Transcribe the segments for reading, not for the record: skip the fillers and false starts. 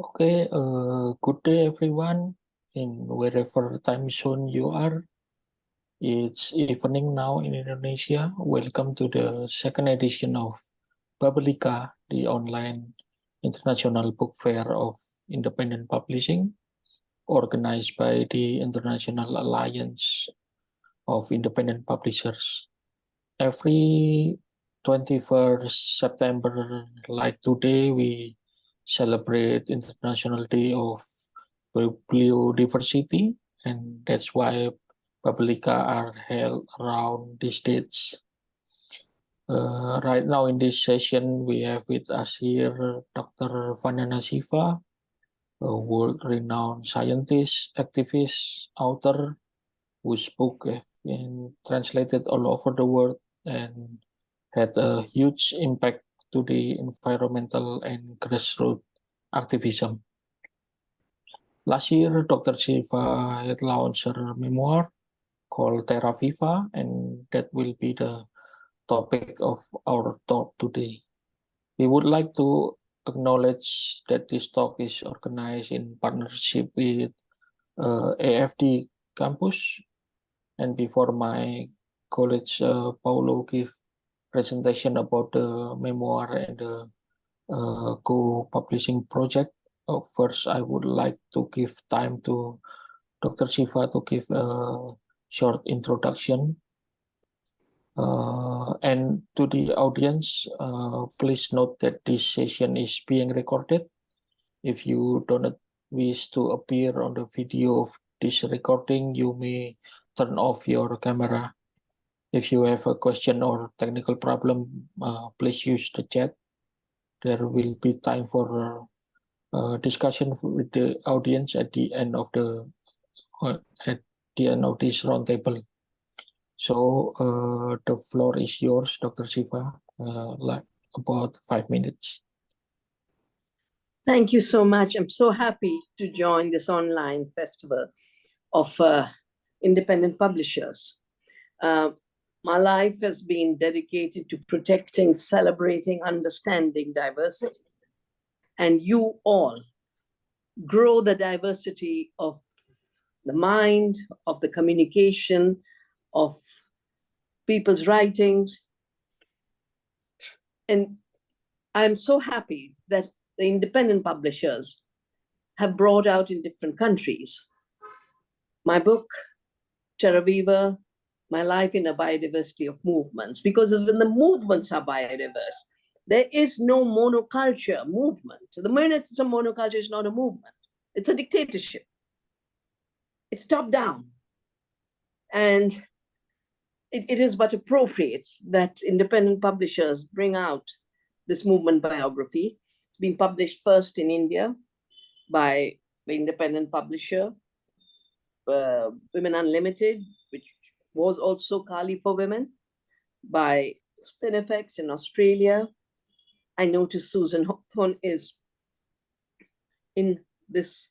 Okay, good day everyone in wherever time zone you are. It's evening now in Indonesia. Welcome to the second edition of Babelica, the online international book fair of independent publishing, organized by the International Alliance of Independent Publishers. Every 21st September, like today, we celebrate International Day of Bibliodiversity, and that's why Babelica are held around these dates. Right now in this session, we have with us here Dr. Vandana Shiva, a world-renowned scientist, activist, author, whose book have been translated all over the world and had a huge impact to the environmental and grassroots activism. Last year, Dr. Shiva had launched her memoir called Terra Viva, and that will be the topic of our talk today. We would like to acknowledge that this talk is organized in partnership with AFD Campus, and before my colleague Paulo give presentation about the memoir and the co-publishing project, first I would like to give time to Dr. Shiva to give a short introduction. And to the audience, please note that this session is being recorded. If you do not wish to appear on the video of this recording, you may turn off your camera. If you have a question or technical problem, please use the chat. There will be time for discussion with the audience at the end of this roundtable. So the floor is yours, Dr. Shiva, like about 5 minutes. Thank you so much. I'm so happy to join this online festival of independent publishers. My life has been dedicated to protecting, celebrating, understanding diversity. And you all grow the diversity of the mind, of the communication, of people's writings. And I'm so happy that the independent publishers have brought out in different countries my book, Terra Viva, My Life in a Biodiversity of Movements, because when the movements are biodiverse, there is no monoculture movement. The minute it's a monoculture, it's not a movement. It's a dictatorship. It's top down. And it is but appropriate that independent publishers bring out this movement biography. It's been published first in India by the independent publisher, Women Unlimited, which was also Kali for Women, by Spinifex in Australia. I noticed Susan Hawthorne is in this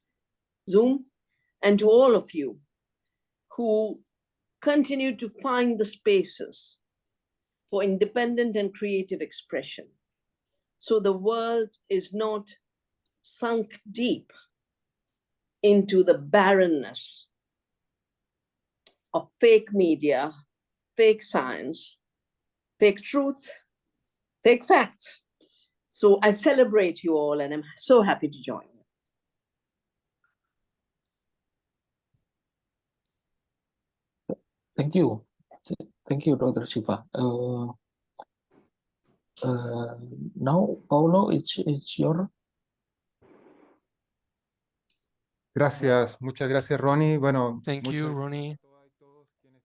Zoom. And to all of you who continue to find the spaces for independent and creative expression, so the world is not sunk deep into the barrenness of fake media, fake science, fake truth, fake facts. So I celebrate you all, and I'm so happy to join you. Thank you. Thank you, Dr. Shiva. Now, Paulo, it's your. Gracias, muchas gracias, Ronnie. Bueno, thank you, Ronnie.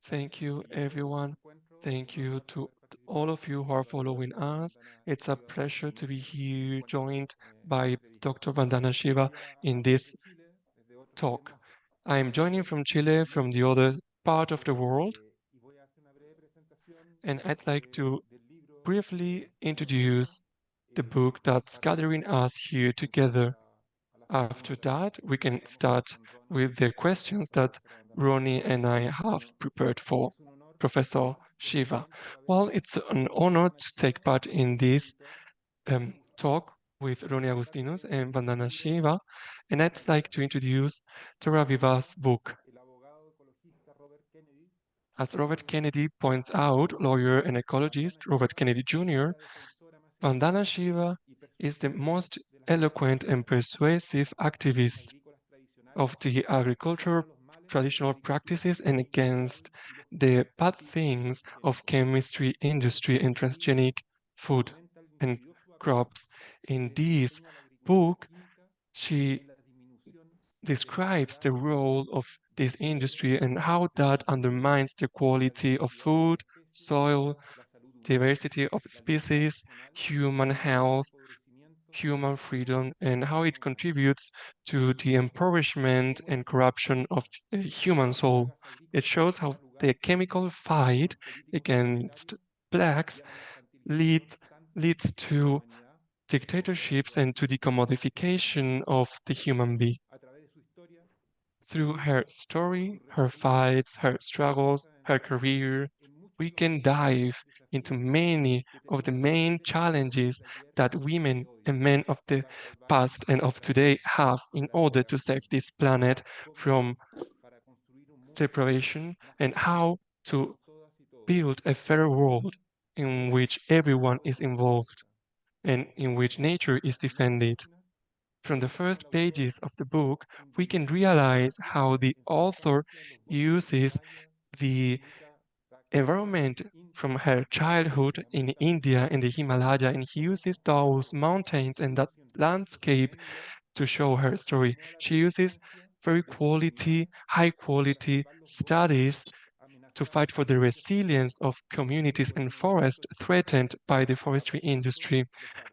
Thank you, everyone. Thank you to all of you who are following us. It's a pleasure to be here, joined by Dr. Vandana Shiva in this talk. I'm joining from Chile, from the other part of the world, and I'd like to briefly introduce the book that's gathering us here together. After that, we can start with the questions that Ronnie and I have prepared for Professor Shiva. Well, it's an honor to take part in this talk with Ronnie Agustinus and Vandana Shiva, and I'd like to introduce Terra Viva's book. As Robert Kennedy points out, lawyer and ecologist Robert Kennedy Jr., Vandana Shiva is the most eloquent and persuasive activist of the agricultural traditional practices and against the bad things of chemistry industry and transgenic food and crops. In this book, she describes the role of this industry and how that undermines the quality of food, soil, diversity of species, human health, human freedom, and how it contributes to the impoverishment and corruption of the human soul. It shows how the chemical fight against blacks leads to dictatorships and to the commodification of the human being. Through her story, her fights, her struggles, her career, we can dive into many of the main challenges that women and men of the past and of today have in order to save this planet from deprivation and how to build a fairer world in which everyone is involved and in which nature is defended. From the first pages of the book, we can realize how the author uses the environment from her childhood in India, in the Himalaya, and he uses those mountains and that landscape to show her story. She uses high quality studies to fight for the resilience of communities and forests threatened by the forestry industry,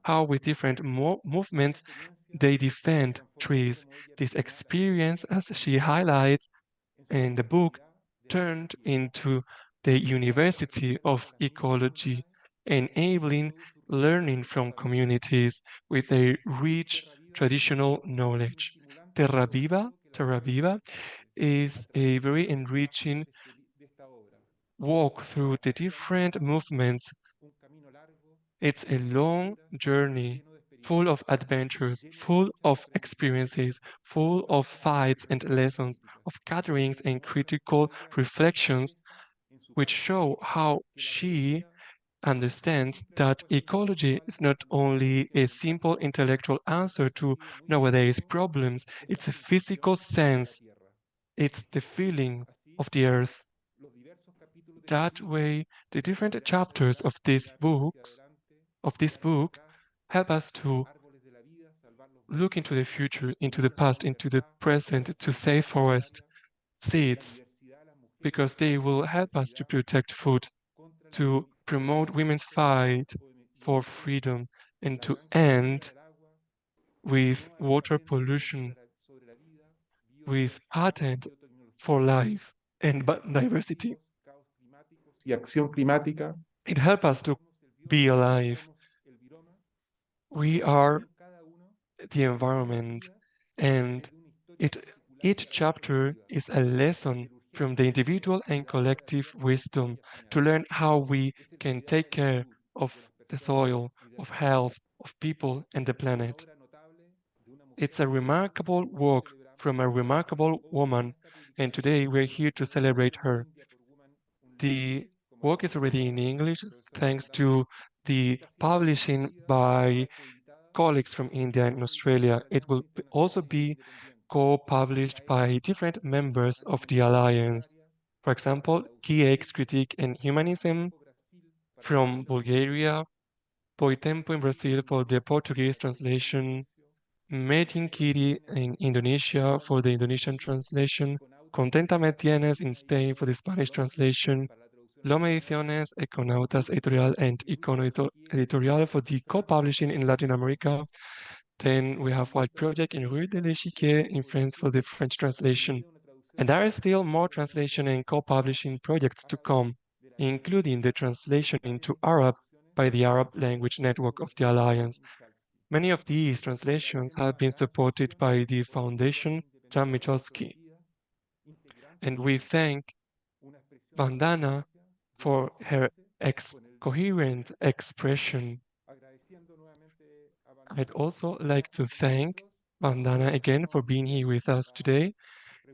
how with different movements they defend trees. This experience, as she highlights in the book, turned into the University of Ecology, enabling learning from communities with a rich traditional knowledge. Terra Viva is a very enriching walk through the different movements. It's a long journey full of adventures, full of experiences, full of fights and lessons, of gatherings and critical reflections, which show how she understands that ecology is not only a simple intellectual answer to nowadays problems, it's a physical sense, it's the feeling of the earth. That way, the different chapters of this book help us to look into the future, into the past, into the present, to save forest seeds, because they will help us to protect food, to promote women's fight for freedom, and to end with water pollution, with patent for life and diversity. Y acción climática. It helps us to be alive. We are the environment, and each chapter is a lesson from the individual and collective wisdom to learn how we can take care of the soil, of health, of people, and the planet. It's a remarkable work from a remarkable woman, and today we're here to celebrate her. The work is already in English thanks to the publishing by colleagues from India and Australia. It will also be co-published by different members of the Alliance. For example, 𝘔𝘰𝘷𝘦𝘮𝘦 Critique and Humanism from Bulgaria, Boitempo in Brazil for the Portuguese translation, 𝘔𝘰𝘷𝘦 in Indonesia for the Indonesian translation, Contenta Me Tienes in Spain for the Spanish translation, Loma Ediciones, Econautas Editorial, and Icono Editorial for the co-publishing in Latin America. Then we have White Project in 𝘔𝘪𝘧𝘦𝘳𝘴 in France for the French translation. And there are still more translation and co-publishing projects to come, including the translation into Arab by the Arab Language Network of the Alliance. Many of these translations have been supported by the Foundation Jan Michalski. And we thank Vandana for her coherent expression. I'd also like to thank Vandana again for being here with us today.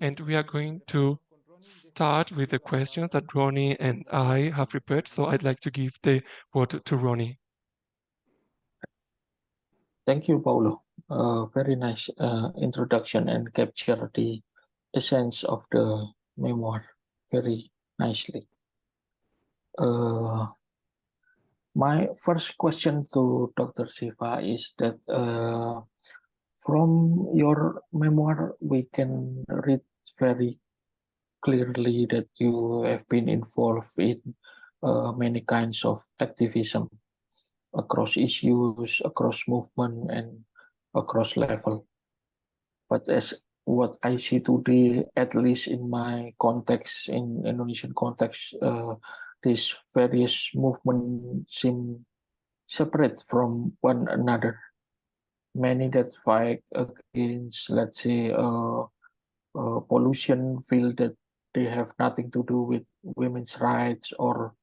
And we are going to start with the questions that Ronnie and I have prepared. So I'd like to give the word to Ronnie. Thank you, Paulo. Very nice introduction and capture the essence of the memoir very nicely. My first question to Dr. Shiva is that from your memoir, we can read very clearly that you have been involved in many kinds of activism across issues, across movement, and across level. But as what I see today, at least in my context, in Indonesian context, these various movements seem separate from one another. Many that fight against, let's say, pollution feel that they have nothing to do with women's rights, or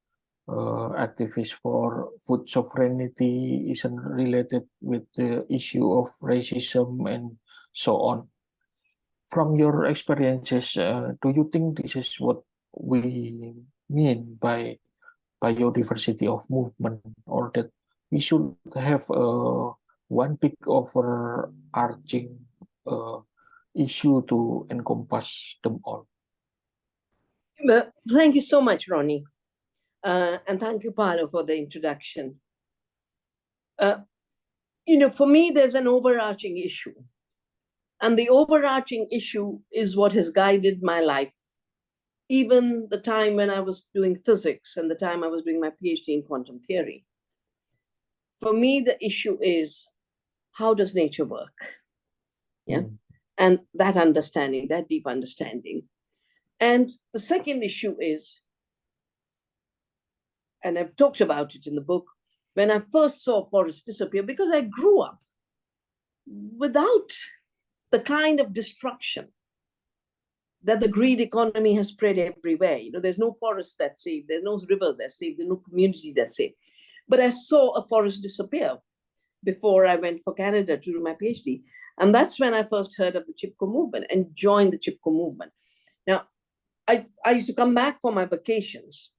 activists for food sovereignty isn't related with the issue of racism and so on. From your experiences, do you think this is what we mean by biodiversity of movement, or that we should have one big overarching issue to encompass them all? Thank you so much, Ronnie. And thank you, Paulo, for the introduction. For me, there's an overarching issue. And the overarching issue is what has guided my life. Even the time when I was doing physics and the time I was doing my PhD in quantum theory. For me, the issue is, how does nature work? Yeah. And that understanding, that deep understanding. And the second issue is, and I've talked about it in the book, when I first saw forests disappear, because I grew up without the kind of destruction that the greed economy has spread everywhere. There's no forest that's safe, there's no river that's safe, there's no community that's safe. But I saw a forest disappear before I went for Canada to do my PhD. And that's when I first heard of the 𝘓𝘪𝘧𝘦 movement and joined the 𝘓𝘓𝘧 movement. Now, I used to come back for my vacations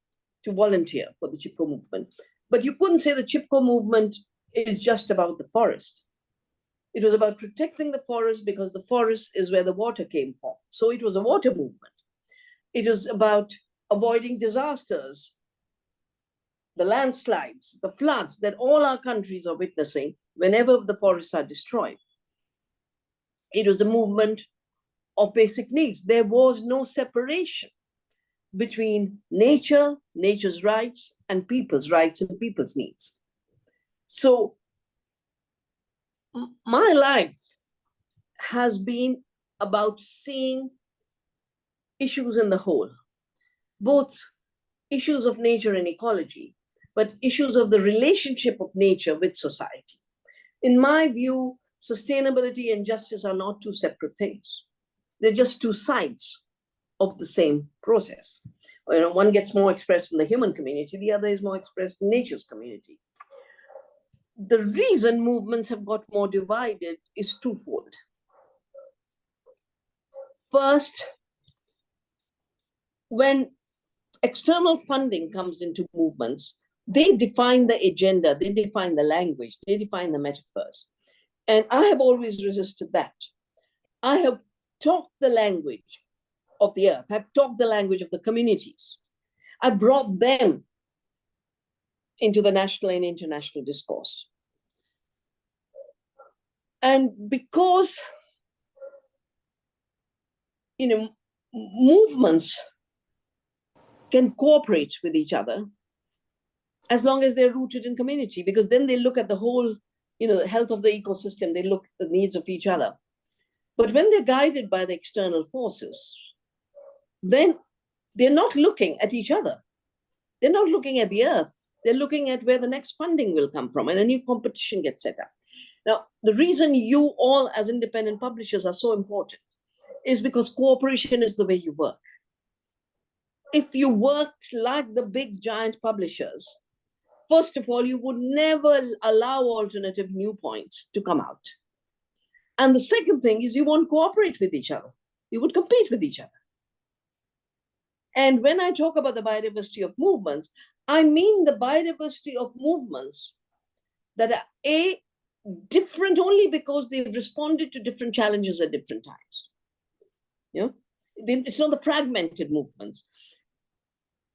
to volunteer for the 𝘓𝘓𝘧𝘓 movement. But you couldn't say the 𝘓𝘓𝘧 movement is just about the forest. It was about protecting the forest because the forest is where the water came from. So it was a water movement. It was about avoiding disasters, the landslides, the floods that all our countries are witnessing whenever the forests are destroyed. It was a movement of basic needs. There was no separation between nature, nature's rights, and people's rights and people's needs. So my life has been about seeing issues in the whole, both issues of nature and ecology, but issues of the relationship of nature with society. In my view, sustainability and justice are not two separate things. They're just two sides of the same process. One gets more expressed in the human community, the other is more expressed in nature's community. The reason movements have got more divided is twofold. First, when external funding comes into movements, they define the agenda, they define the language, they define the metaphors. And I have always resisted that. I have talked the language of the earth. I've talked the language of the communities. I brought them into the national and international discourse. And because, movements can cooperate with each other as long as they're rooted in community, because then they look at the whole, the health of the ecosystem, they look at the needs of each other. But when they're guided by the external forces, then they're not looking at each other. They're not looking at the earth. They're looking at where the next funding will come from, and a new competition gets set up. Now, the reason you all as independent publishers are so important is because cooperation is the way you work. If you worked like the big giant publishers, First of all, you would never allow alternative viewpoints to come out. And the second thing is you won't cooperate with each other. You would compete with each other. And when I talk about the biodiversity of movements, I mean the biodiversity of movements that are different only because they've responded to different challenges at different times. You know, it's not the fragmented movements.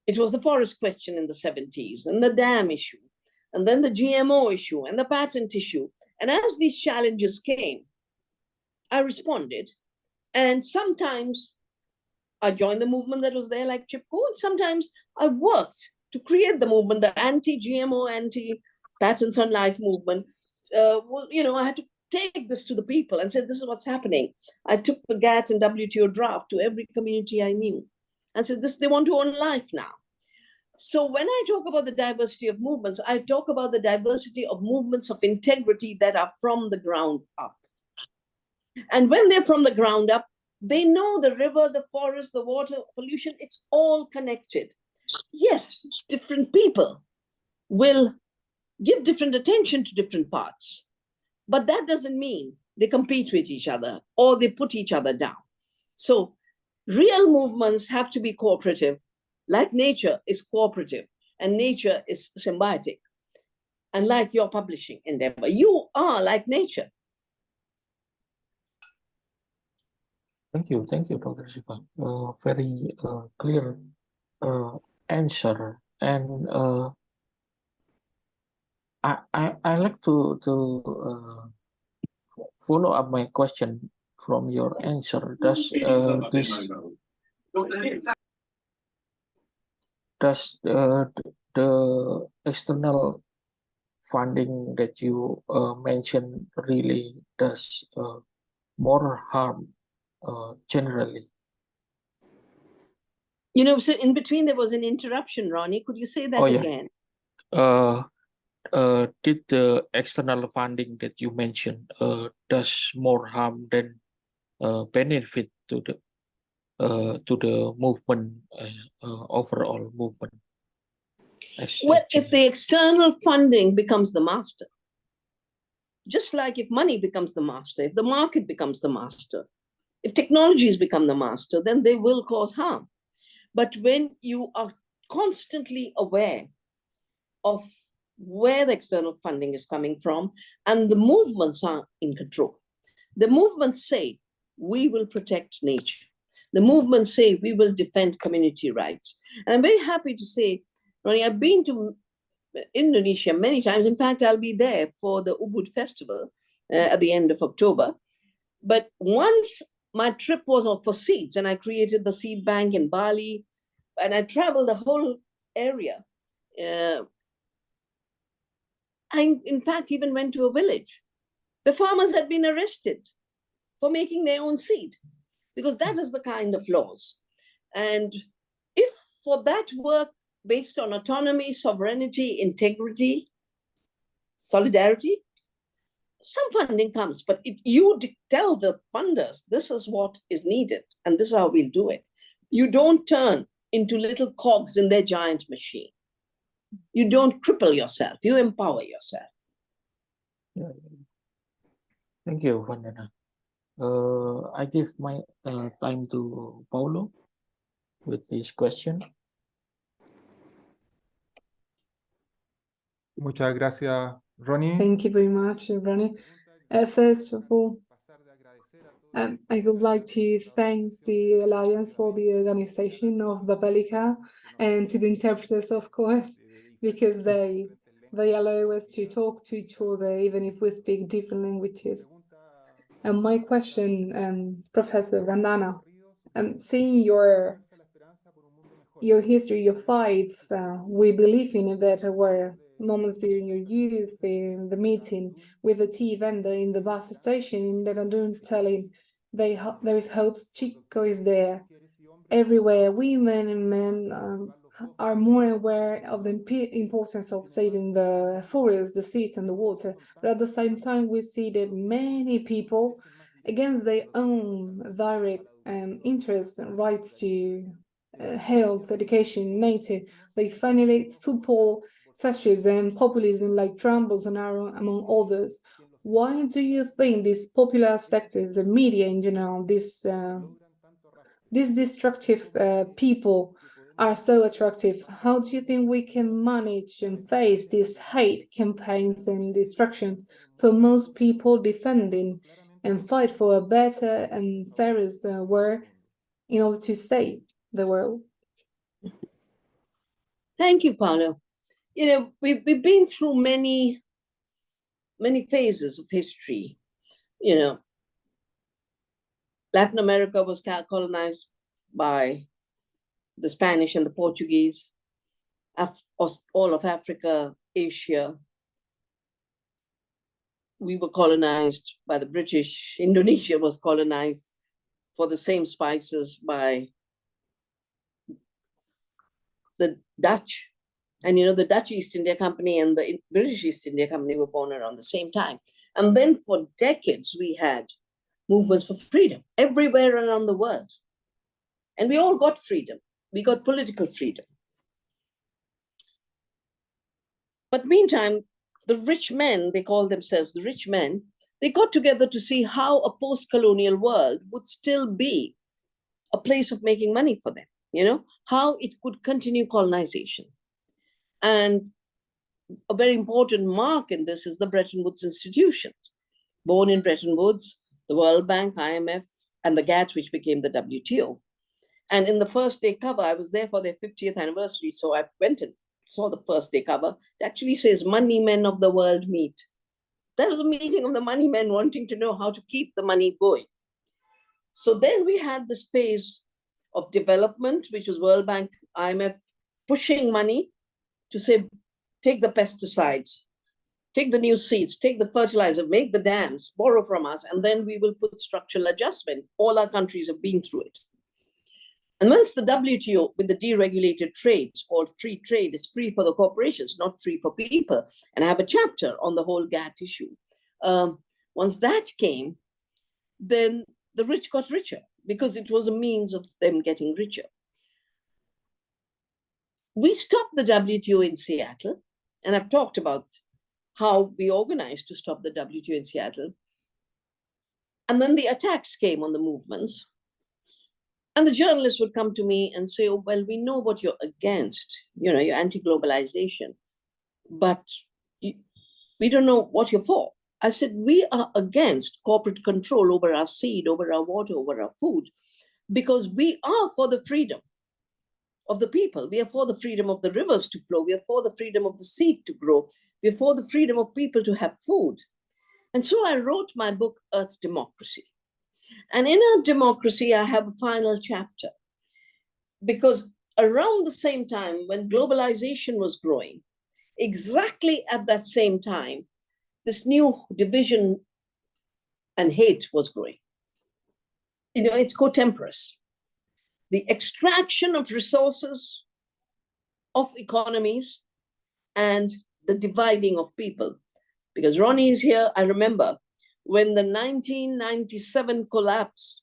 It was the forest question in the 70s, and the dam issue, and then the GMO issue, and the patent issue. And as these challenges came, I responded. And sometimes I joined the movement that was there, like Chipko, and sometimes I worked to create the movement, the anti-GMO, anti-patents on life movement. Well, you know, I had to take this to the people and said, this is what's happening. I took the GATT and WTO draft to every community I knew and said, this, they want to own life now. So when I talk about the diversity of movements, I talk about the diversity of movements of integrity that are from the ground up. And when they're from the ground up, they know the river, the forest, the water pollution, it's all connected. Yes, different people will give different attention to different parts, but that doesn't mean they compete with each other or they put each other down. So real movements have to be cooperative, like nature is cooperative and nature is symbiotic. And like your publishing endeavor, you are like nature. Thank you, Dr. Shiva. Very clear answer, and I like to follow up my question from your answer. Does the external funding that you mentioned really does more harm generally? You know, so in between there was an interruption, Ronnie. Could you say that again? Did the external funding that you mentioned does more harm than benefit to the movement, overall movement? Well, if the external funding becomes the master, just like if money becomes the master, if the market becomes the master, if technologies become the master, then they will cause harm. But when you are constantly aware of where the external funding is coming from and the movements are in control, the movements say, we will protect nature. The movements say, we will defend community rights. And I'm very happy to say, Ronnie, I've been to Indonesia many times. In fact, I'll be there for the Ubud Festival at the end of October. But once my trip was for seeds, and I created the seed bank in Bali, and I traveled the whole area. I, in fact, even went to a village. The farmers had been arrested for making their own seed, because that is the kind of laws. And if for that work based on autonomy, sovereignty, integrity, solidarity, some funding comes, but you tell the funders, this is what is needed, and this is how we'll do it. You don't turn into little cogs in their giant machine. You don't cripple yourself, you empower yourself. Yeah. Thank you, Vandana. I give my time to Paulo with this question. Muchas gracias, Ronnie. Thank you very much, Ronnie. First of all, I would like to thank the Alliance for the organization of Babelica and to the interpreters, of course, because they allow us to talk to each other, even if we speak different languages. And my question, Professor Vandana, seeing your history, your fights, we believe in a better world, moments during your youth, in the meeting with the tea vendor in the bus station in Legadun telling there is hope, Chico is there. Everywhere, women and men are more aware of the importance of saving the forests, the seas and the water. But at the same time, we see that many people, against their own direct interest and rights to health, education, nature, they finally support fascism, populism like Trump, Bolsonaro, among others. Why do you think these popular sectors, the media in general, these destructive people are so attractive? How do you think we can manage and face these hate campaigns and destruction for most people defending and fight for a better and fairest world in order to save the world? Thank you, Paulo. You know, we've been through many phases of history. You know, Latin America was colonized by the Spanish and the Portuguese, all of Africa, Asia. We were colonized by the British. Indonesia was colonized for the same spices by the Dutch. And you know, the Dutch East India Company and the British East India Company were born around the same time. And then for decades, we had movements for freedom everywhere around the world. And we all got freedom. We got political freedom. But meantime, the rich men, they call themselves the rich men, they got together to see how a post-colonial world would still be a place of making money for them, you know, how it could continue colonization. And a very important mark in this is the Bretton Woods institutions. Born in Bretton Woods, the World Bank, IMF, and the GATT, which became the WTO. And in the first day cover, I was there for their 50th anniversary, so I went and saw the first day cover. It actually says, "Money men of the world meet." That was a meeting of the money men wanting to know how to keep the money going. So then we had this phase of development, which was World Bank, IMF, pushing money to say, take the pesticides, take the new seeds, take the fertilizer, make the dams, borrow from us, and then we will put structural adjustment. All our countries have been through it. And once the WTO, with the deregulated trades called free trade, is free for the corporations, not free for people. And I have a chapter on the whole GATT issue. Once that came, then the rich got richer because it was a means of them getting richer. We stopped the WTO in Seattle, and I've talked about how we organized to stop the WTO in Seattle. And then the attacks came on the movements. And the journalists would come to me and say, "Oh, well, we know what you're against, you know, you're anti-globalization, but we don't know what you're for." I said, "We are against corporate control over our seed, over our water, over our food, because we are for the freedom of the people. We are for the freedom of the rivers to flow. We are for the freedom of the seed to grow. We are for the freedom of people to have food." And so I wrote my book, Earth Democracy. And in Earth Democracy, I have a final chapter, because around the same time when globalization was growing, exactly at that same time, this new division and hate was growing. You know, it's cotemporous. The extraction of resources, of economies, and the dividing of people. Because Ronnie is here, I remember when the 1997 collapse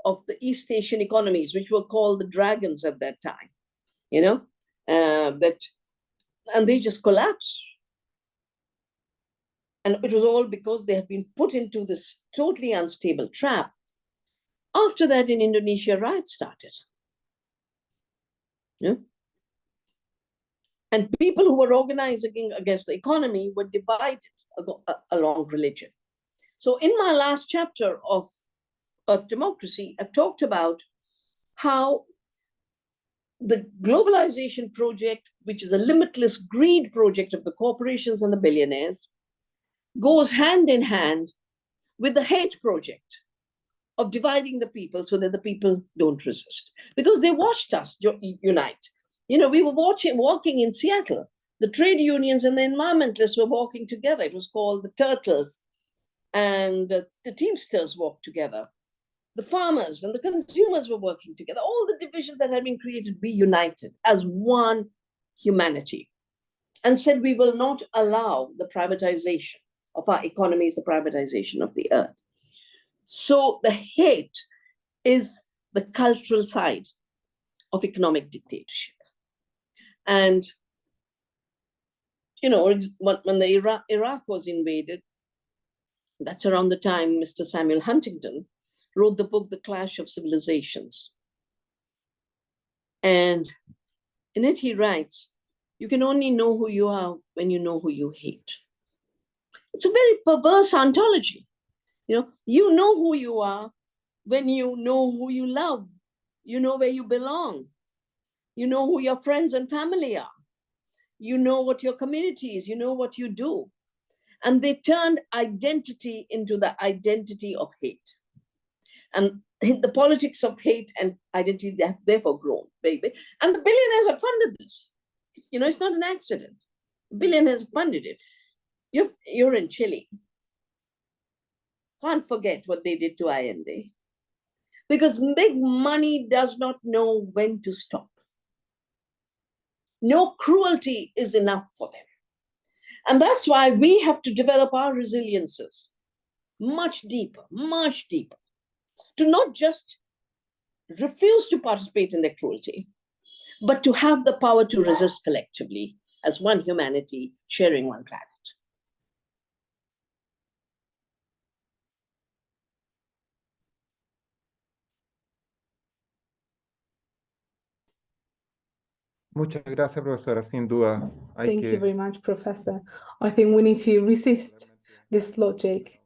of the East Asian economies, which were called the dragons at that time, you know, and they just collapsed. And it was all because they had been put into this totally unstable trap. After that, in Indonesia, riots started. Yeah? And people who were organizing against the economy were divided along religion. So in my last chapter of Earth Democracy, I've talked about how the globalization project, which is a limitless greed project of the corporations and the billionaires, goes hand in hand with the hate project of dividing the people so that the people don't resist. Because they watched us unite. You know, we were walking in Seattle. The trade unions and the environmentalists were walking together. It was called the Turtles, and the Teamsters walked together. The farmers and the consumers were working together. All the divisions that had been created, we united as one humanity and said we will not allow the privatization of our economies, the privatization of the earth. So the hate is the cultural side of economic dictatorship. And when the Iraq was invaded, that's around the time Mr. Samuel Huntington wrote the book, The Clash of Civilizations. And in it, he writes, you can only know who you are when you know who you hate. It's a very perverse ontology. You know who you are when you know who you love. You know where you belong. You know who your friends and family are. You know what your community is. You know what you do. And they turned identity into the identity of hate. And the politics of hate and identity, they have therefore grown, baby. And the billionaires have funded this. It's not an accident. Billionaires funded it. You're in Chile. Can't forget what they did to Allende. Because big money does not know when to stop. No cruelty is enough for them. And that's why we have to develop our resiliences much deeper, to not just refuse to participate in their cruelty, but to have the power to resist collectively as one humanity sharing one planet. Muchas gracias, profesora. Sin duda, hay Thank you que... very much, Professor. I think we need to resist this logic.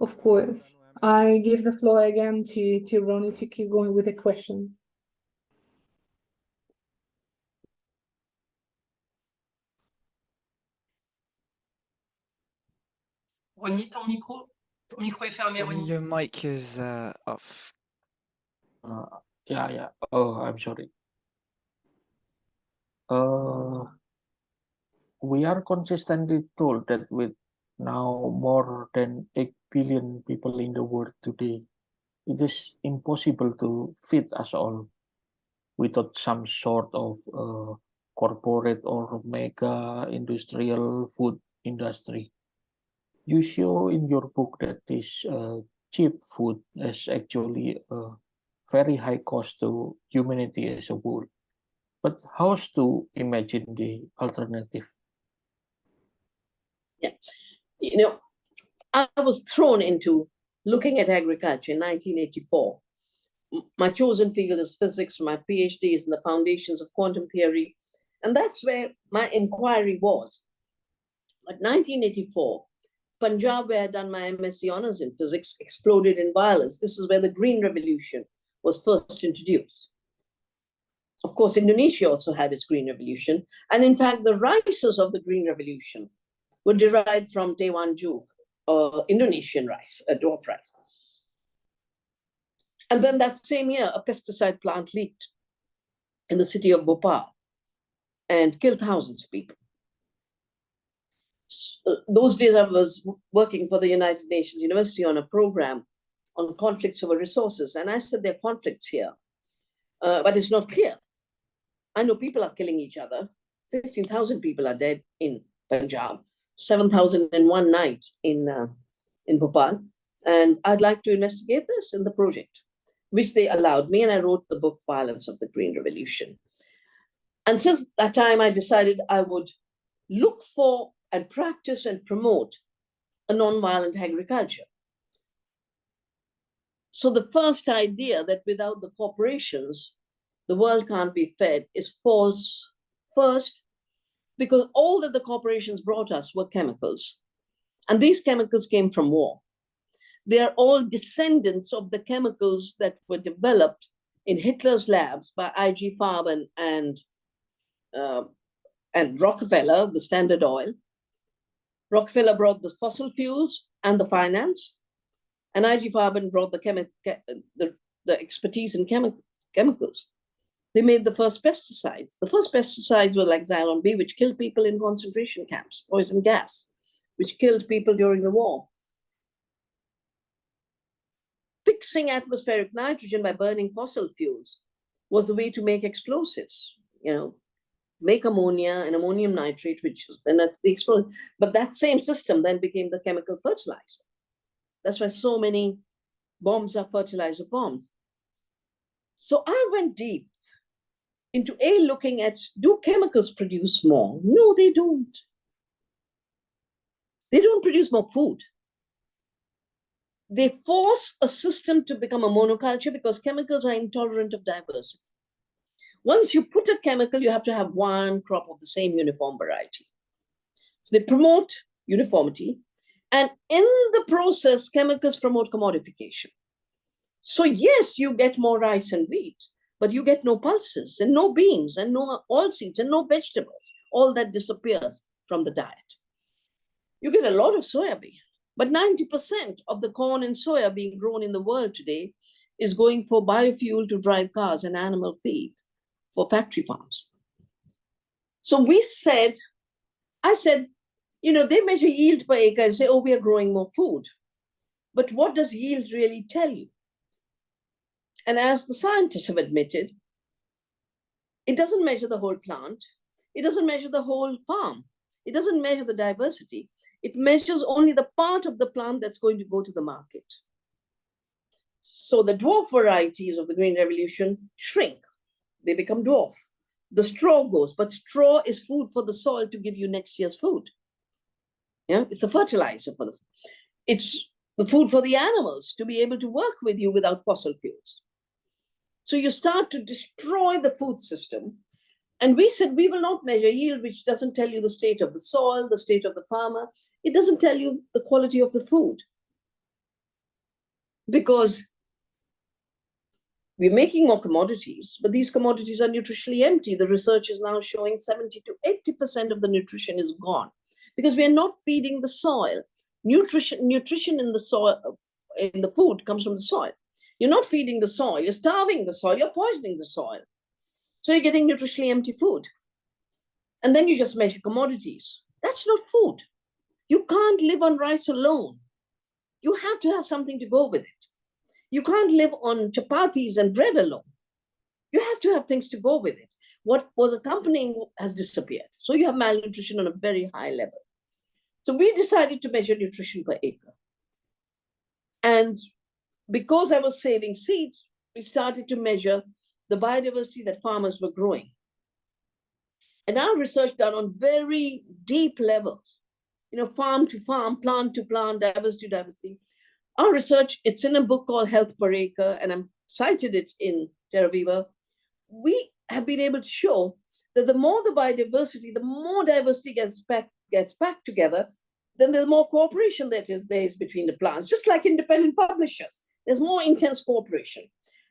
Of course. I give the floor again to Ronnie to keep going with the questions. Ronnie, ton micro est fermé, Ronnie, Ronnie. your mic is off. Yeah. Oh, I'm sorry. We are consistently told that with now more than 8 billion people in the world today, it is impossible to feed us all without some sort of corporate or mega industrial food industry. You show in your book that this cheap food is actually a very high cost to humanity as a whole. But how's to imagine the alternative? Yeah. I was thrown into looking at agriculture in 1984. My chosen field is physics. My PhD is in the foundations of quantum theory. And that's where my inquiry was. But 1984, Punjab, where I had done my MSc honors in physics, exploded in violence. This is where the Green Revolution was first introduced. Of course, Indonesia also had its Green Revolution. And in fact, the rices of the Green Revolution were derived from 𝘓𝘓𝘳𝘓𝘢, Indonesian rice, a dwarf rice. And then that same year, a pesticide plant leaked in the city of Bhopal and killed thousands of people. Those days I was working for the United Nations University on a program on conflicts over resources. And I said, there are conflicts here, but it's not clear. I know people are killing each other. 15,000 people are dead in Punjab, 7,000 in one night in Bhopal. And I'd like to investigate this in the project, which they allowed me. And I wrote the book, Violence of the Green Revolution. And since that time, I decided I would look for and practice and promote a nonviolent agriculture. So the first idea that without the corporations, the world can't be fed is false. First, because all that the corporations brought us were chemicals. And these chemicals came from war. They are all descendants of the chemicals that were developed in Hitler's labs by IG Farben and Rockefeller, the Standard Oil. Rockefeller brought the fossil fuels and the finance, and IG Farben brought the expertise in chemicals. They made the first pesticides. The first pesticides were like Xylon B, which killed people in concentration camps, poison gas, which killed people during the war. Fixing atmospheric nitrogen by burning fossil fuels was the way to make explosives, make ammonia and ammonium nitrate, which was then the explosion. But that same system then became the chemical fertilizer. That's why so many bombs are fertilizer bombs. So I went deep into looking at, do chemicals produce more? No, they don't. They don't produce more food. They force a system to become a monoculture because chemicals are intolerant of diversity. Once you put a chemical, you have to have one crop of the same uniform variety. So they promote uniformity. And in the process, chemicals promote commodification. So yes, you get more rice and wheat, but you get no pulses and no beans and no oilseeds and no vegetables. All that disappears from the diet. You get a lot of soya bean, but 90% of the corn and soya being grown in the world today is going for biofuel to drive cars and animal feed for factory farms. So I said, they measure yield per acre and say, oh, we are growing more food. But what does yield really tell you? And as the scientists have admitted, it doesn't measure the whole plant. It doesn't measure the whole farm. It doesn't measure the diversity. It measures only the part of the plant that's going to go to the market. So the dwarf varieties of the Green Revolution shrink. They become dwarf. The straw goes, but straw is food for the soil to give you next year's food. Yeah, it's the fertilizer for it's the food for the animals to be able to work with you without fossil fuels. So you start to destroy the food system. And we said, we will not measure yield, which doesn't tell you the state of the soil, the state of the farmer. It doesn't tell you the quality of the food. Because we're making more commodities, but these commodities are nutritionally empty. The research is now showing 70 to 80% of the nutrition is gone because we are not feeding the soil. Nutrition in the soil, in the food comes from the soil. You're not feeding the soil, you're starving the soil, you're poisoning the soil. So you're getting nutritionally empty food. And then you just measure commodities. That's not food. You can't live on rice alone. You have to have something to go with it. You can't live on chapatis and bread alone. You have to have things to go with it. What was accompanying has disappeared. So you have malnutrition on a very high level. So we decided to measure nutrition per acre. And because I was saving seeds, we started to measure the biodiversity that farmers were growing. And our research done on very deep levels, farm to farm, plant to plant, diversity to diversity. Our research, it's in a book called Health Per Acre, and I'm cited it in Terra Viva. We have been able to show that the more the biodiversity, the more diversity gets back together, then there's more cooperation there is between the plants, just like independent publishers. There's more intense cooperation.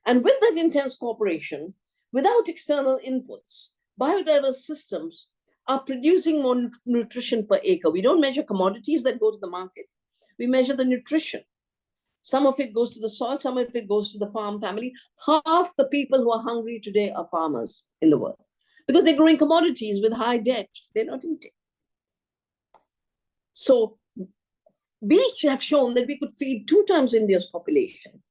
And with that intense cooperation, without external inputs, biodiverse systems are producing more nutrition per acre. We don't measure commodities that go to the market. We measure the nutrition. Some of it goes to the soil, some of it goes to the farm family. Half the people who are hungry today are farmers in the world because they're growing commodities with high debt. They're not eating. So we have shown that we could feed 2 times India's population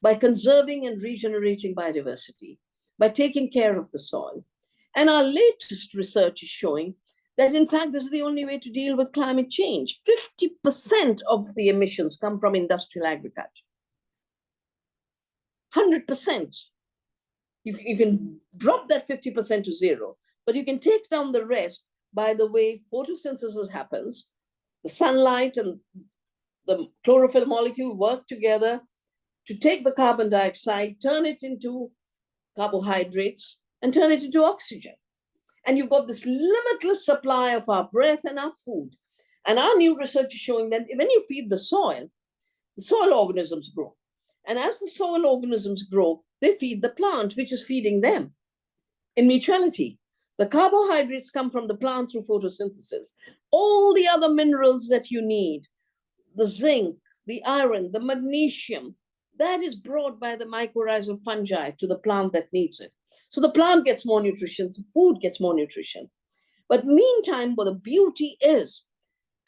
by conserving and regenerating biodiversity, by taking care of the soil. And our latest research is showing that, in fact, this is the only way to deal with climate change. 50% of the emissions come from industrial agriculture. 100%. You can drop that 50% to zero, but you can take down the rest by the way photosynthesis happens. The sunlight and the chlorophyll molecule work together to take the carbon dioxide, turn it into carbohydrates, and turn it into oxygen. And you've got this limitless supply of our breath and our food. And our new research is showing that when you feed the soil organisms grow. And as the soil organisms grow, they feed the plant, which is feeding them in mutuality. The carbohydrates come from the plant through photosynthesis. All the other minerals that you need, the zinc, the iron, the magnesium, that is brought by the mycorrhizal fungi to the plant that needs it. So the plant gets more nutrition, the food gets more nutrition. But meantime, what the beauty is,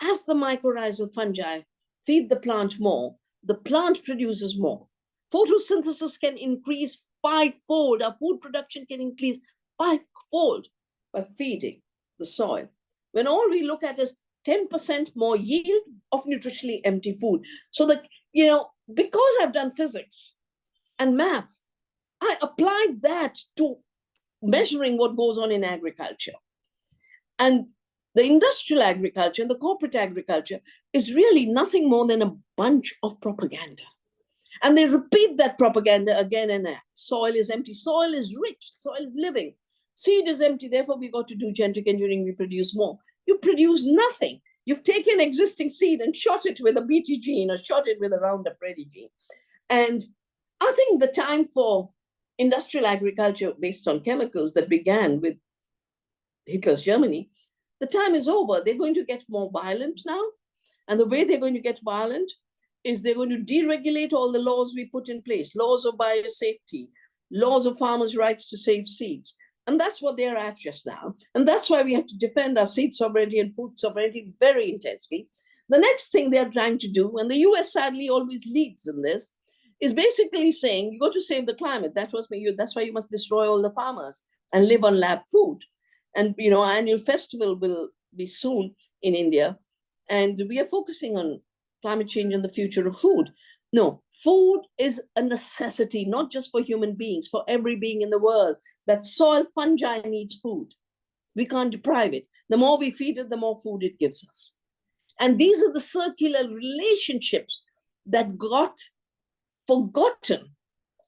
as the mycorrhizal fungi feed the plant more, the plant produces more. Photosynthesis can increase 5-fold. Our food production can increase 5-fold by feeding the soil. When all we look at is 10% more yield of nutritionally empty food. So that, because I've done physics and math, I applied that to measuring what goes on in agriculture. And The industrial agriculture and the corporate agriculture is really nothing more than a bunch of propaganda. And they repeat that propaganda again and again. Soil is empty. Soil is rich. Soil is living. Seed is empty. Therefore, we got to do genetic engineering. We produce more. You produce nothing. You've taken existing seed and shot it with a BT gene or shot it with a Roundup Ready gene. And I think the time for industrial agriculture based on chemicals that began with Hitler's Germany, the time is over. They're going to get more violent now. And the way they're going to get violent is they're going to deregulate all the laws we put in place, laws of biosafety, laws of farmers' rights to save seeds. And that's what they're at just now. And that's why we have to defend our seed sovereignty and food sovereignty very intensely. The next thing they're trying to do, and the US sadly always leads in this, is basically saying, you got to save the climate. That's why you must destroy all the farmers and live on lab food. And our annual festival will be soon in India. And we are focusing on climate change and the future of food. No, food is a necessity, not just for human beings, for every being in the world. That soil, fungi needs food. We can't deprive it. The more we feed it, the more food it gives us. And these are the circular relationships that got forgotten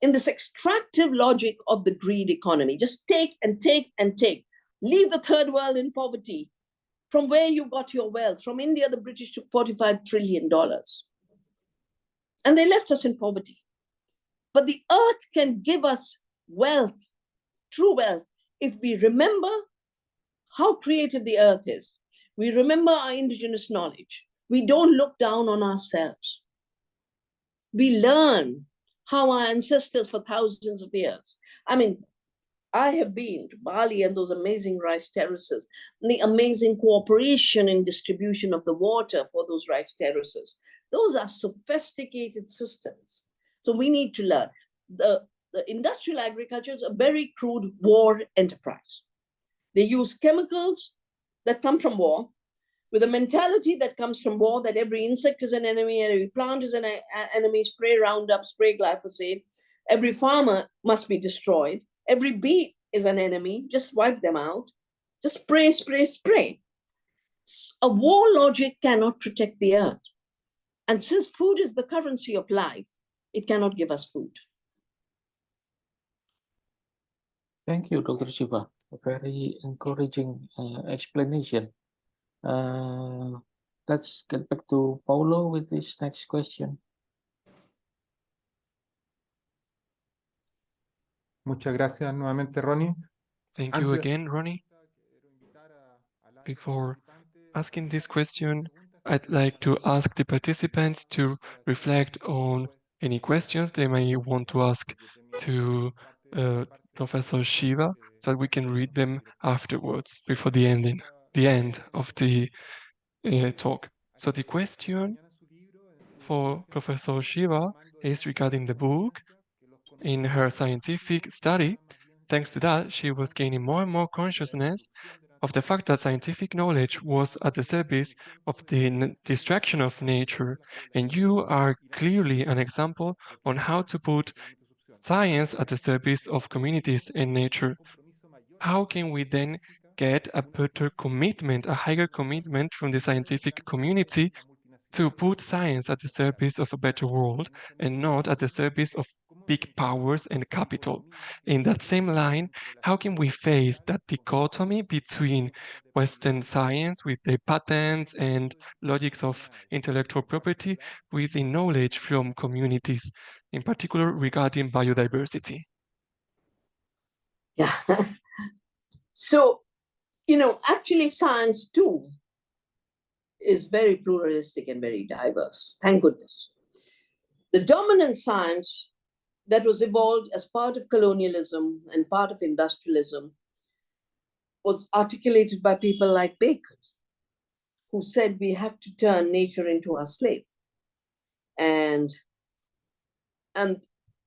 in this extractive logic of the greed economy. Just take and take and take. Leave the third world in poverty. From where you got your wealth. From India, the British took $45 trillion. And they left us in poverty. But the earth can give us wealth, true wealth, if we remember how creative the earth is. We remember our indigenous knowledge. We don't look down on ourselves. We learn how our ancestors for thousands of years. I have been to Bali and those amazing rice terraces, and the amazing cooperation in distribution of the water for those rice terraces. Those are sophisticated systems. So we need to learn. The industrial agriculture is a very crude war enterprise. They use chemicals that come from war with a mentality that comes from war, that every insect is an enemy, every plant is an enemy, spray Roundup, spray glyphosate. Every farmer must be destroyed. Every bee is an enemy, just wipe them out. Just spray, spray, spray. A war logic cannot protect the earth. And since food is the currency of life, it cannot give us food. Thank you, Dr. Shiva. A very encouraging explanation. Let's get back to Paulo with this next question. Muchas gracias nuevamente, Ronnie. Thank you again, Ronnie. Before asking this question, I'd like to ask the participants to reflect on any questions they may want to ask to Professor Shiva, so that we can read them afterwards, before the end of the talk. So the question for Professor Shiva is regarding the book. In her scientific study, thanks to that, she was gaining more and more consciousness of the fact that scientific knowledge was at the service of the destruction of nature. And you are clearly an example on how to put science at the service of communities and nature. How can we then get a better commitment, a higher commitment from the scientific community to put science at the service of a better world and not at the service of big powers and capital? In that same line, how can we face that dichotomy between Western science with the patents and logics of intellectual property with the knowledge from communities, in particular regarding biodiversity? Yeah. So, actually science too is very pluralistic and very diverse, thank goodness. The dominant science that was evolved as part of colonialism and part of industrialism was articulated by people like Bacon, who said we have to turn nature into our slave. And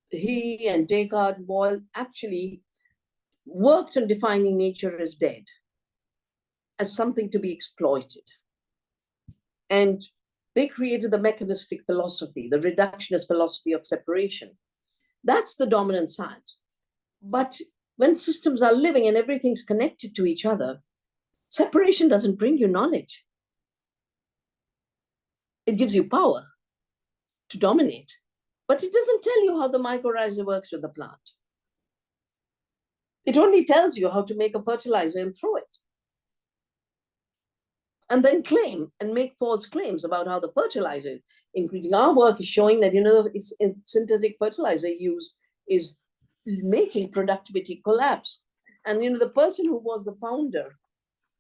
he and Descartes, Boyle actually worked on defining nature as dead, as something to be exploited. And they created the mechanistic philosophy, the reductionist philosophy of separation. That's the dominant science. But when systems are living and everything's connected to each other, Separation doesn't bring you knowledge. It gives you power to dominate, but it doesn't tell you how the mycorrhiza works with the plant. It only tells you how to make a fertilizer and throw it. And then claim and make false claims about how the fertilizer is increasing. Our work is showing that, it's synthetic fertilizer use is making productivity collapse. And, the person who was the founder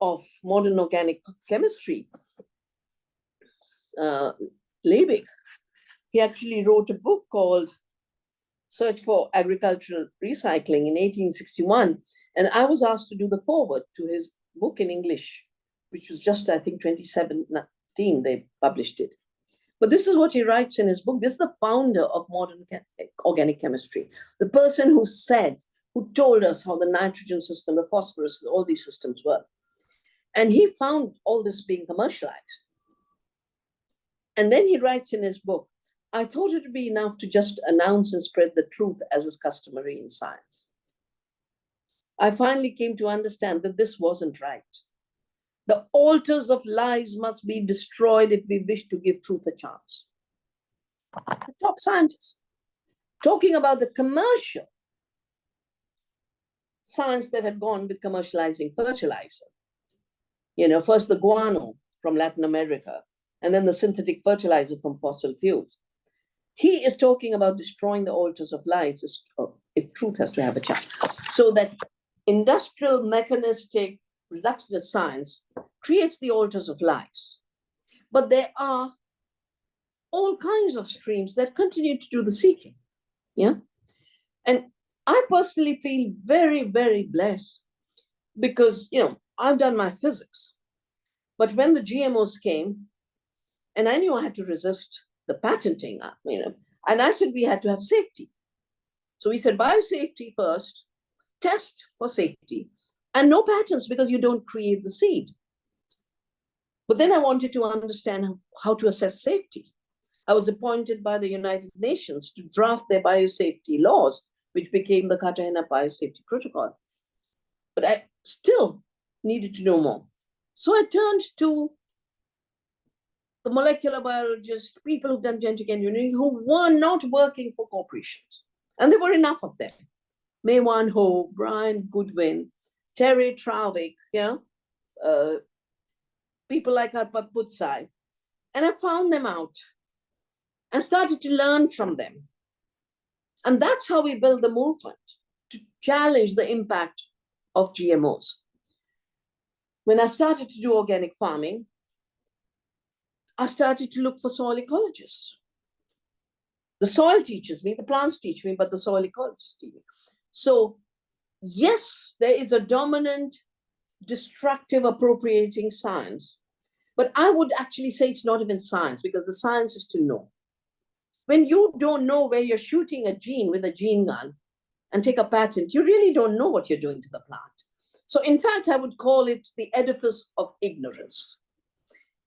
of modern organic chemistry, Liebig, he actually wrote a book called Search for Agricultural Recycling in 1861. And I was asked to do the foreword to his book in English, which was just, I think, 2017, they published it. But this is what he writes in his book. This is the founder of modern organic chemistry, the person who told us how the nitrogen system, the phosphorus, all these systems work. And he found all this being commercialized. And then he writes in his book, I thought it would be enough to just announce and spread the truth as is customary in science. I finally came to understand that this wasn't right. The altars of lies must be destroyed if we wish to give truth a chance. The top scientists talking about the commercial science that had gone with commercializing fertilizer. First the guano from Latin America, and then the synthetic fertilizer from fossil fuels. He is talking about destroying the altars of lies if truth has to have a chance. So that industrial, mechanistic, reductionist science creates the altars of lies. But there are all kinds of streams that continue to do the seeking. Yeah. And I personally feel very, very blessed because, I've done my physics. But when the GMOs came, and I knew I had to resist the patenting, and I said we had to have safety. So we said biosafety first, test for safety, and no patents because you don't create the seed. But then I wanted to understand how to assess safety. I was appointed by the United Nations to draft their biosafety laws, which became the Cartagena Biosafety Protocol. But I still needed to know more. So I turned to the molecular biologists, people who've done genetic engineering, who were not working for corporations. And there were enough of them. Memoir, Brian Goodwin, Terry Trawick, people like Arpa Putsai. And I found them out and started to learn from them. And that's how we built the movement, to challenge the impact of GMOs. When I started to do organic farming, I started to look for soil ecologists. The soil teaches me, the plants teach me, but the soil ecologists teach me. So yes, there is a dominant, destructive, appropriating science, but I would actually say it's not even science because the science is to know. When you don't know where you're shooting a gene with a gene gun and take a patent, you really don't know what you're doing to the plant. So in fact, I would call it the edifice of ignorance.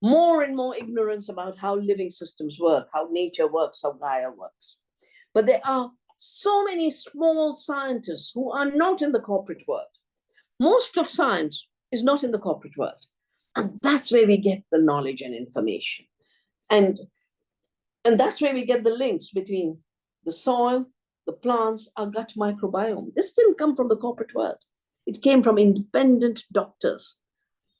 More and more ignorance about how living systems work, how nature works, how Gaia works. But there are so many small scientists who are not in the corporate world. Most of science is not in the corporate world. And that's where we get the knowledge and information. And that's where we get the links between the soil, the plants, our gut microbiome. This didn't come from the corporate world. It came from independent doctors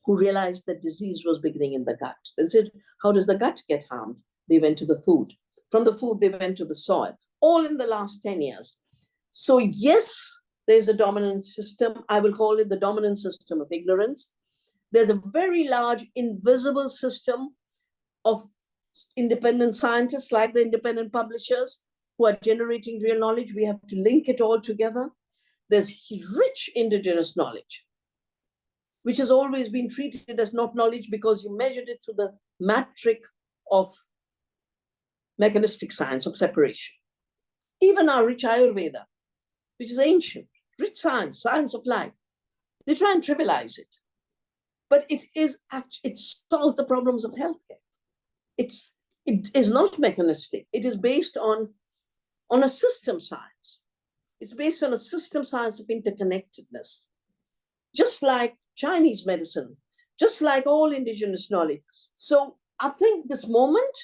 who realized that disease was beginning in the gut. They said, how does the gut get harmed? They went to the food. From the food, they went to the soil, all in the last 10 years. So yes, there's a dominant system. I will call it the dominant system of ignorance. There's a very large invisible system of independent scientists like the independent publishers who are generating real knowledge. We have to link it all together. There's rich indigenous knowledge, which has always been treated as not knowledge because you measured it through the metric of mechanistic science of separation. Even our rich Ayurveda, which is ancient, rich science, science of life, they try and trivialize it. But it solves the problems of healthcare. It is not mechanistic. It is based on a system science. It's based on a system science of interconnectedness. Just like Chinese medicine, just like all indigenous knowledge. So I think this moment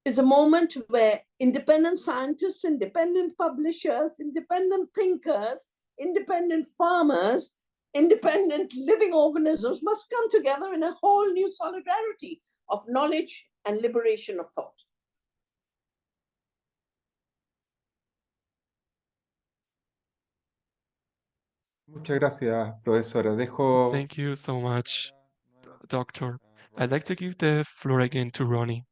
is a moment where independent scientists, independent publishers, independent thinkers, independent farmers, independent living organisms must come together in a whole new solidarity of knowledge and liberation of thought. Muchas gracias, profesora. Dejo. Thank you so much, Doctor. I'd like to give the floor again to Ronnie.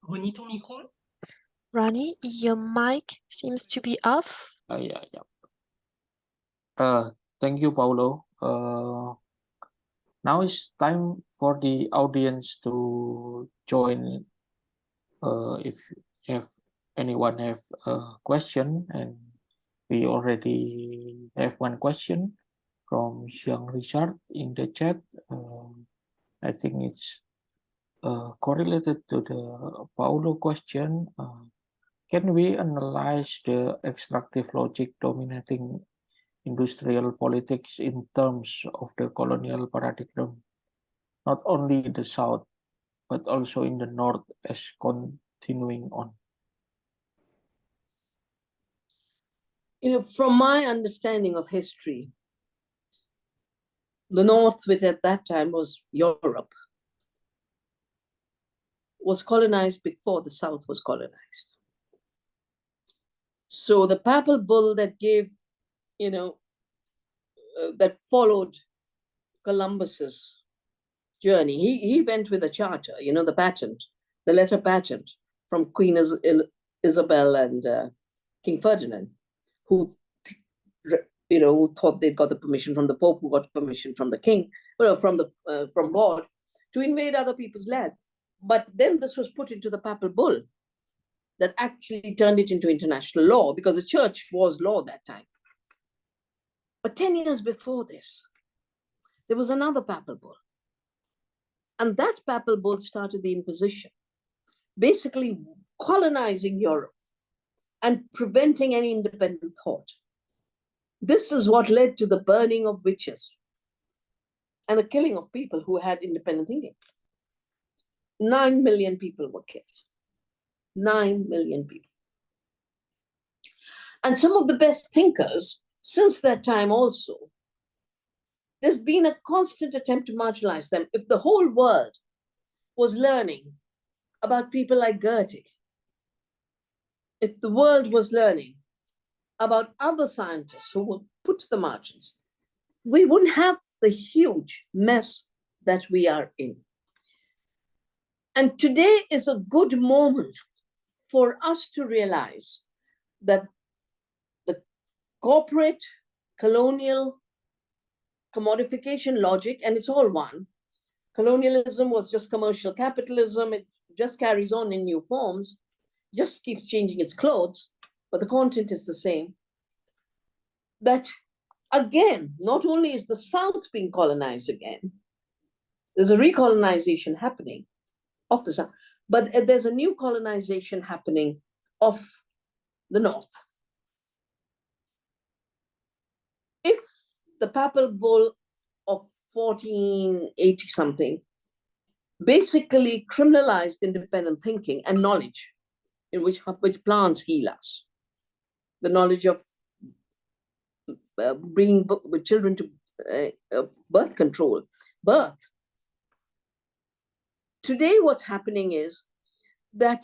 Renis, ton micro? Ronnie, your mic seems to be off. Yeah. Thank you, Paulo. Now it's time for the audience to join. If anyone have a question, and we already have one question from 𝘔𝘪𝘧𝘦𝘧𝘦 in the chat. I think it's correlated to the Paulo question. Can we analyze the extractive logic dominating industrial politics in terms of the colonial paradigm, not only in the South, but also in the North as continuing on? You know, from my understanding of history, the North, which at that time was Europe, was colonized before the South was colonized. So the papal bull that gave, that followed Columbus's journey, he went with a charter, the patent, the letter patent from Queen Isabel and King Ferdinand, who thought they'd got the permission from the Pope, who got permission from the king, from God, to invade other people's land. But then this was put into the papal bull that actually turned it into international law, because the church was law that time. But 10 years before this, there was another papal bull. And that papal bull started the Inquisition, basically colonizing Europe and preventing any independent thought. This is what led to the burning of witches and the killing of people who had independent thinking. 9 million people were killed. 9 million people. And some of the best thinkers since that time also, there's been a constant attempt to marginalize them. If the whole world was learning about people like Goethe, if the world was learning about other scientists who were put to the margins, we wouldn't have the huge mess that we are in. And today is a good moment for us to realize that the corporate, colonial, commodification logic, and it's all one. Colonialism was just commercial capitalism. It just carries on in new forms, just keeps changing its clothes, but the content is the same. That again, not only is the South being colonized again, there's a recolonization happening of the South, but there's a new colonization happening of the North. If the papal bull of 1480 something basically criminalized independent thinking and knowledge, in which plants heal us, the knowledge of bringing children to birth control, today what's happening is that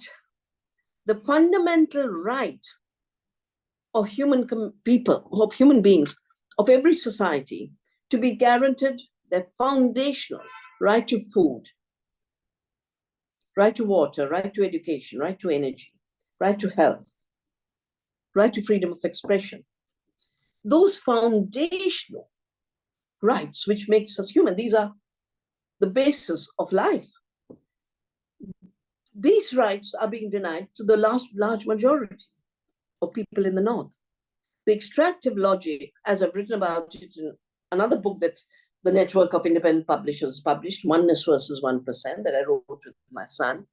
the fundamental right of human beings, of every society, to be guaranteed their foundational right to food, right to water, right to education, right to energy, right to health, right to freedom of expression. Those foundational rights which makes us human, these are the basis of life. These rights are being denied to the large majority of people in the North. The extractive logic, as I've written about it in another book that the network of independent publishers published, Oneness versus 1%, that I wrote with my son.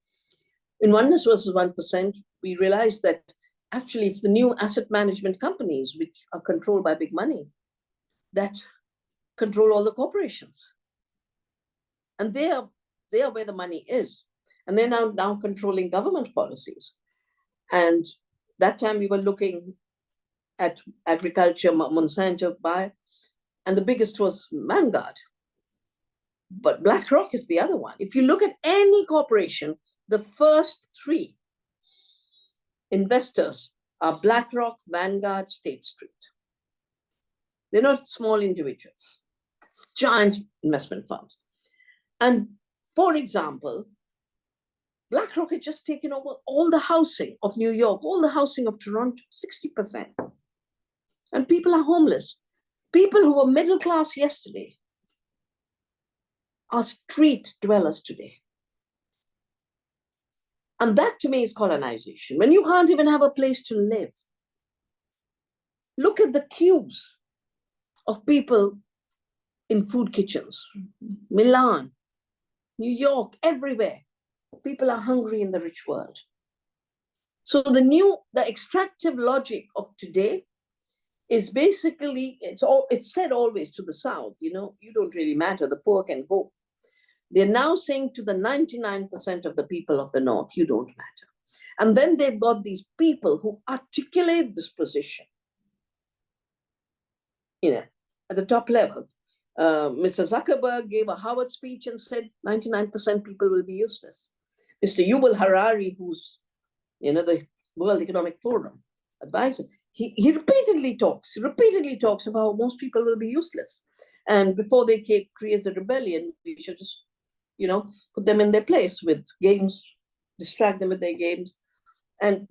In Oneness versus 1%, we realized that actually it's the new asset management companies, which are controlled by big money, that control all the corporations. And they are where the money is. And they're now controlling government policies. And that time we were looking at agriculture, Monsanto, Bayer, and the biggest was Vanguard. But BlackRock is the other one. If you look at any corporation, the first three investors are BlackRock, Vanguard, State Street. They're not small individuals. It's giant investment firms. And for example, BlackRock had just taken over all the housing of New York, all the housing of Toronto, 60%. And people are homeless. People who were middle class yesterday are street dwellers today. And that to me is colonization. When you can't even have a place to live. Look at the queues of people in food kitchens, Milan, New York, everywhere. People are hungry in the rich world. So the extractive logic of today is basically, it's said always to the South, you don't really matter, the poor can go. They're now saying to the 99% of the people of the North, you don't matter. And then they've got these people who articulate this position, at the top level. Mr. Zuckerberg gave a Harvard speech and said 99% people will be useless. Mr. Yuval Harari, who's, the World Economic Forum advisor, he repeatedly talks about most people will be useless. And before they create a rebellion, we should just, put them in their place with games, distract them with their games. And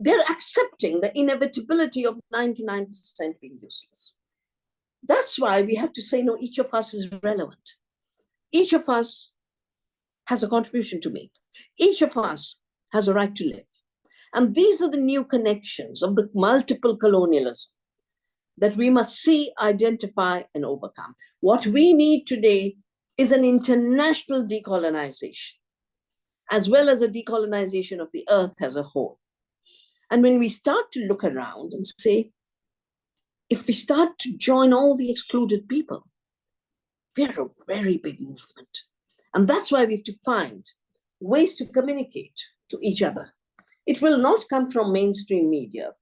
they're accepting the inevitability of 99% being useless. That's why we have to say, no, each of us is relevant. Each of us has a contribution to make. Each of us has a right to live. And these are the new connections of the multiple colonialism that we must see, identify, and overcome. What we need today is an international decolonization, as well as a decolonization of the earth as a whole. And when we start to look around and say, if we start to join all the excluded people, we're a very big movement. And that's why we have to find ways to communicate to each other. It will not come from mainstream media.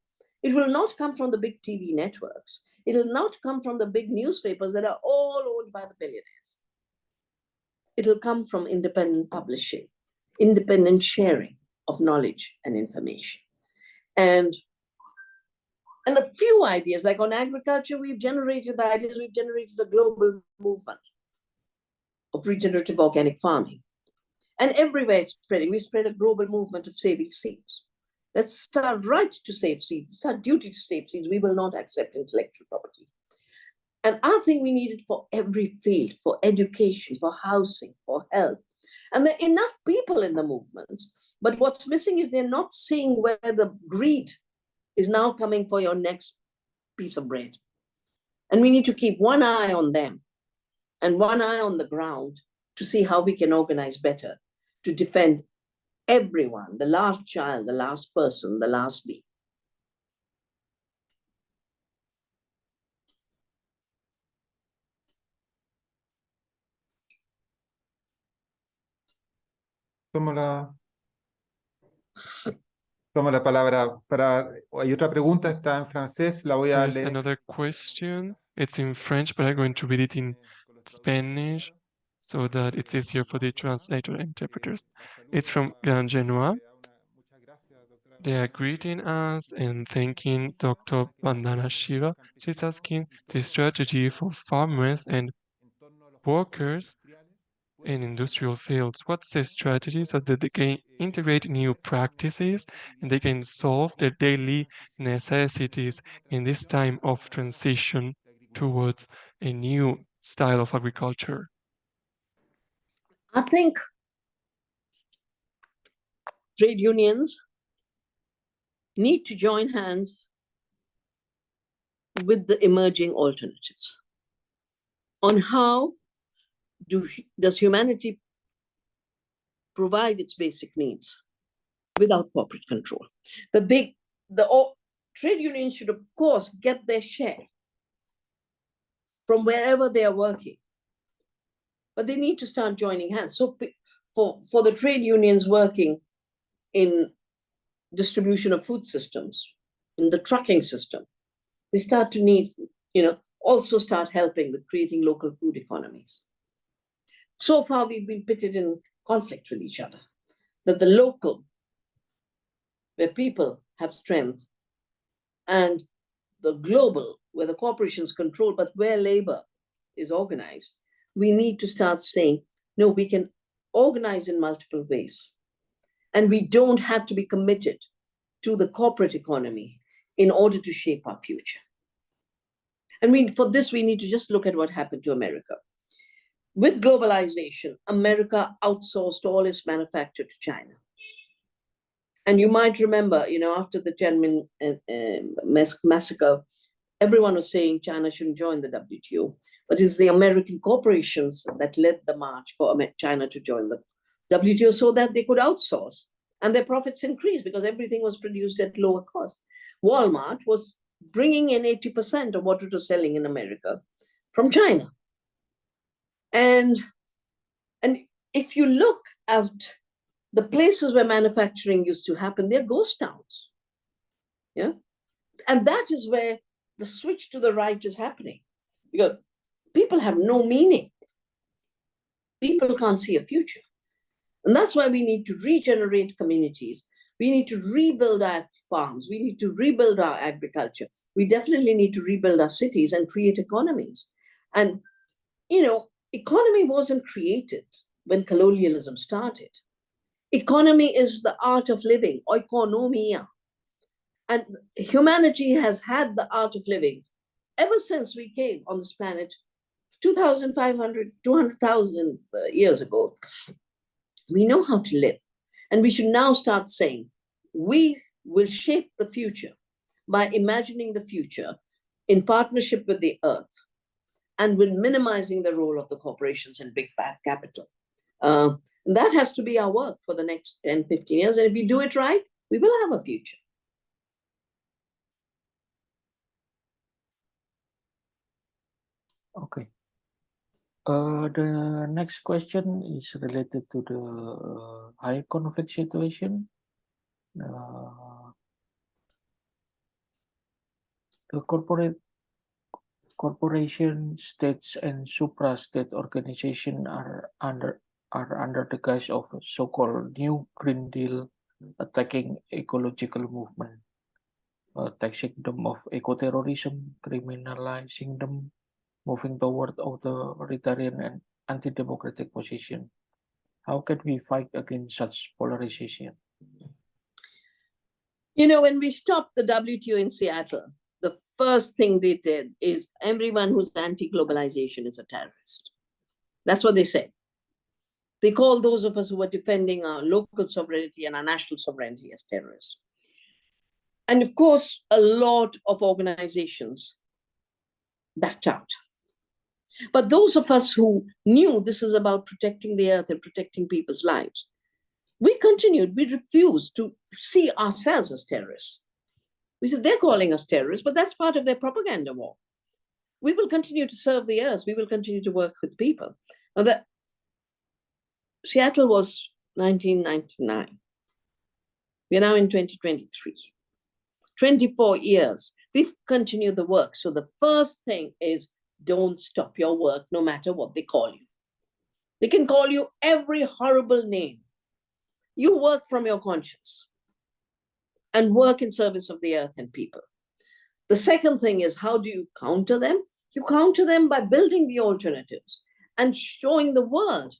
It will not come from the big TV networks. It will not come from the big newspapers that are all owned by the billionaires. It will come from independent publishing, independent sharing of knowledge and information. And a few ideas, like on agriculture, we've generated the ideas, we've generated a global movement of regenerative organic farming. And everywhere it's spreading. We spread a global movement of saving seeds. That's our right to save seeds. It's our duty to save seeds. We will not accept intellectual property. And I think we need it for every field, for education, for housing, for health. And there are enough people in the movements, but what's missing is they're not seeing where the greed is now coming for your next piece of bread. And we need to keep one eye on them and one eye on the ground to see how we can organize better to defend everyone, the last child, the last person, the last bee. Tomo la palabra hay otra pregunta, está en francés, la voy a There's leer. another question. It's in French, but I'm going to read it in Spanish so that it's easier for the translator and interpreters. It's from 𝘔𝘪𝘧𝘦. They are greeting us and thanking Dr. Vandana Shiva. She's asking the strategy for farmers and workers in industrial fields. What's the strategy so that they can integrate new practices and they can solve their daily necessities in this time of transition towards a new style of agriculture? I think trade unions need to join hands with the emerging alternatives. on how does humanity provide its basic needs without corporate control. But trade unions should, of course, get their share from wherever they are working. But they need to start joining hands. So for the trade unions working in distribution of food systems, in the trucking system, they start to need, also start helping with creating local food economies. So far, we've been pitted in conflict with each other, that the local, where people have strength, and the global, where the corporations control, but where labor is organized, we need to start saying, no, we can organize in multiple ways. And we don't have to be committed to the corporate economy in order to shape our future. And for this, we need to just look at what happened to America. With globalization, America outsourced all its manufacture to China. And you might remember, after the Tiananmen massacre, everyone was saying China shouldn't join the WTO. But it's the American corporations that led the march for China to join the WTO so that they could outsource. And their profits increased because everything was produced at lower cost. Walmart was bringing in 80% of what it was selling in America from China. And if you look at the places where manufacturing used to happen, they're ghost towns. Yeah. And that is where the switch to the right is happening, because people have no meaning. People can't see a future. And that's why we need to regenerate communities. We need to rebuild our farms. We need to rebuild our agriculture. We definitely need to rebuild our cities and create economies. And, economy wasn't created when colonialism started. Economy is the art of living, oikonomia. And humanity has had the art of living ever since we came on this planet 2,500, 200,000 years ago. We know how to live. And we should now start saying, we will shape the future by imagining the future in partnership with the earth and with minimizing the role of the corporations and big bad capital. That has to be our work for the next 10, 15 years. And if we do it right, we will have a future. Okay. The next question is related to the high conflict situation. The corporation, states, and supra-state organizations are under the guise of so-called New Green Deal, attacking ecological movement, taxing them of eco-terrorism, criminalizing them, moving toward authoritarian and anti-democratic position. How can we fight against such polarization? When we stopped the WTO in Seattle, the first thing they did is everyone who's anti-globalization is a terrorist. That's what they said. They called those of us who were defending our local sovereignty and our national sovereignty as terrorists. And of course, a lot of organizations backed out. But those of us who knew this is about protecting the earth and protecting people's lives, we continued. We refused to see ourselves as terrorists. We said, they're calling us terrorists, but that's part of their propaganda war. We will continue to serve the earth. We will continue to work with people. Now, Seattle was 1999. We are now in 2023. 24 years. We've continued the work. So the first thing is, don't stop your work no matter what they call you. They can call you every horrible name. You work from your conscience and work in service of the earth and people. The second thing is, how do you counter them? You counter them by building the alternatives and showing the world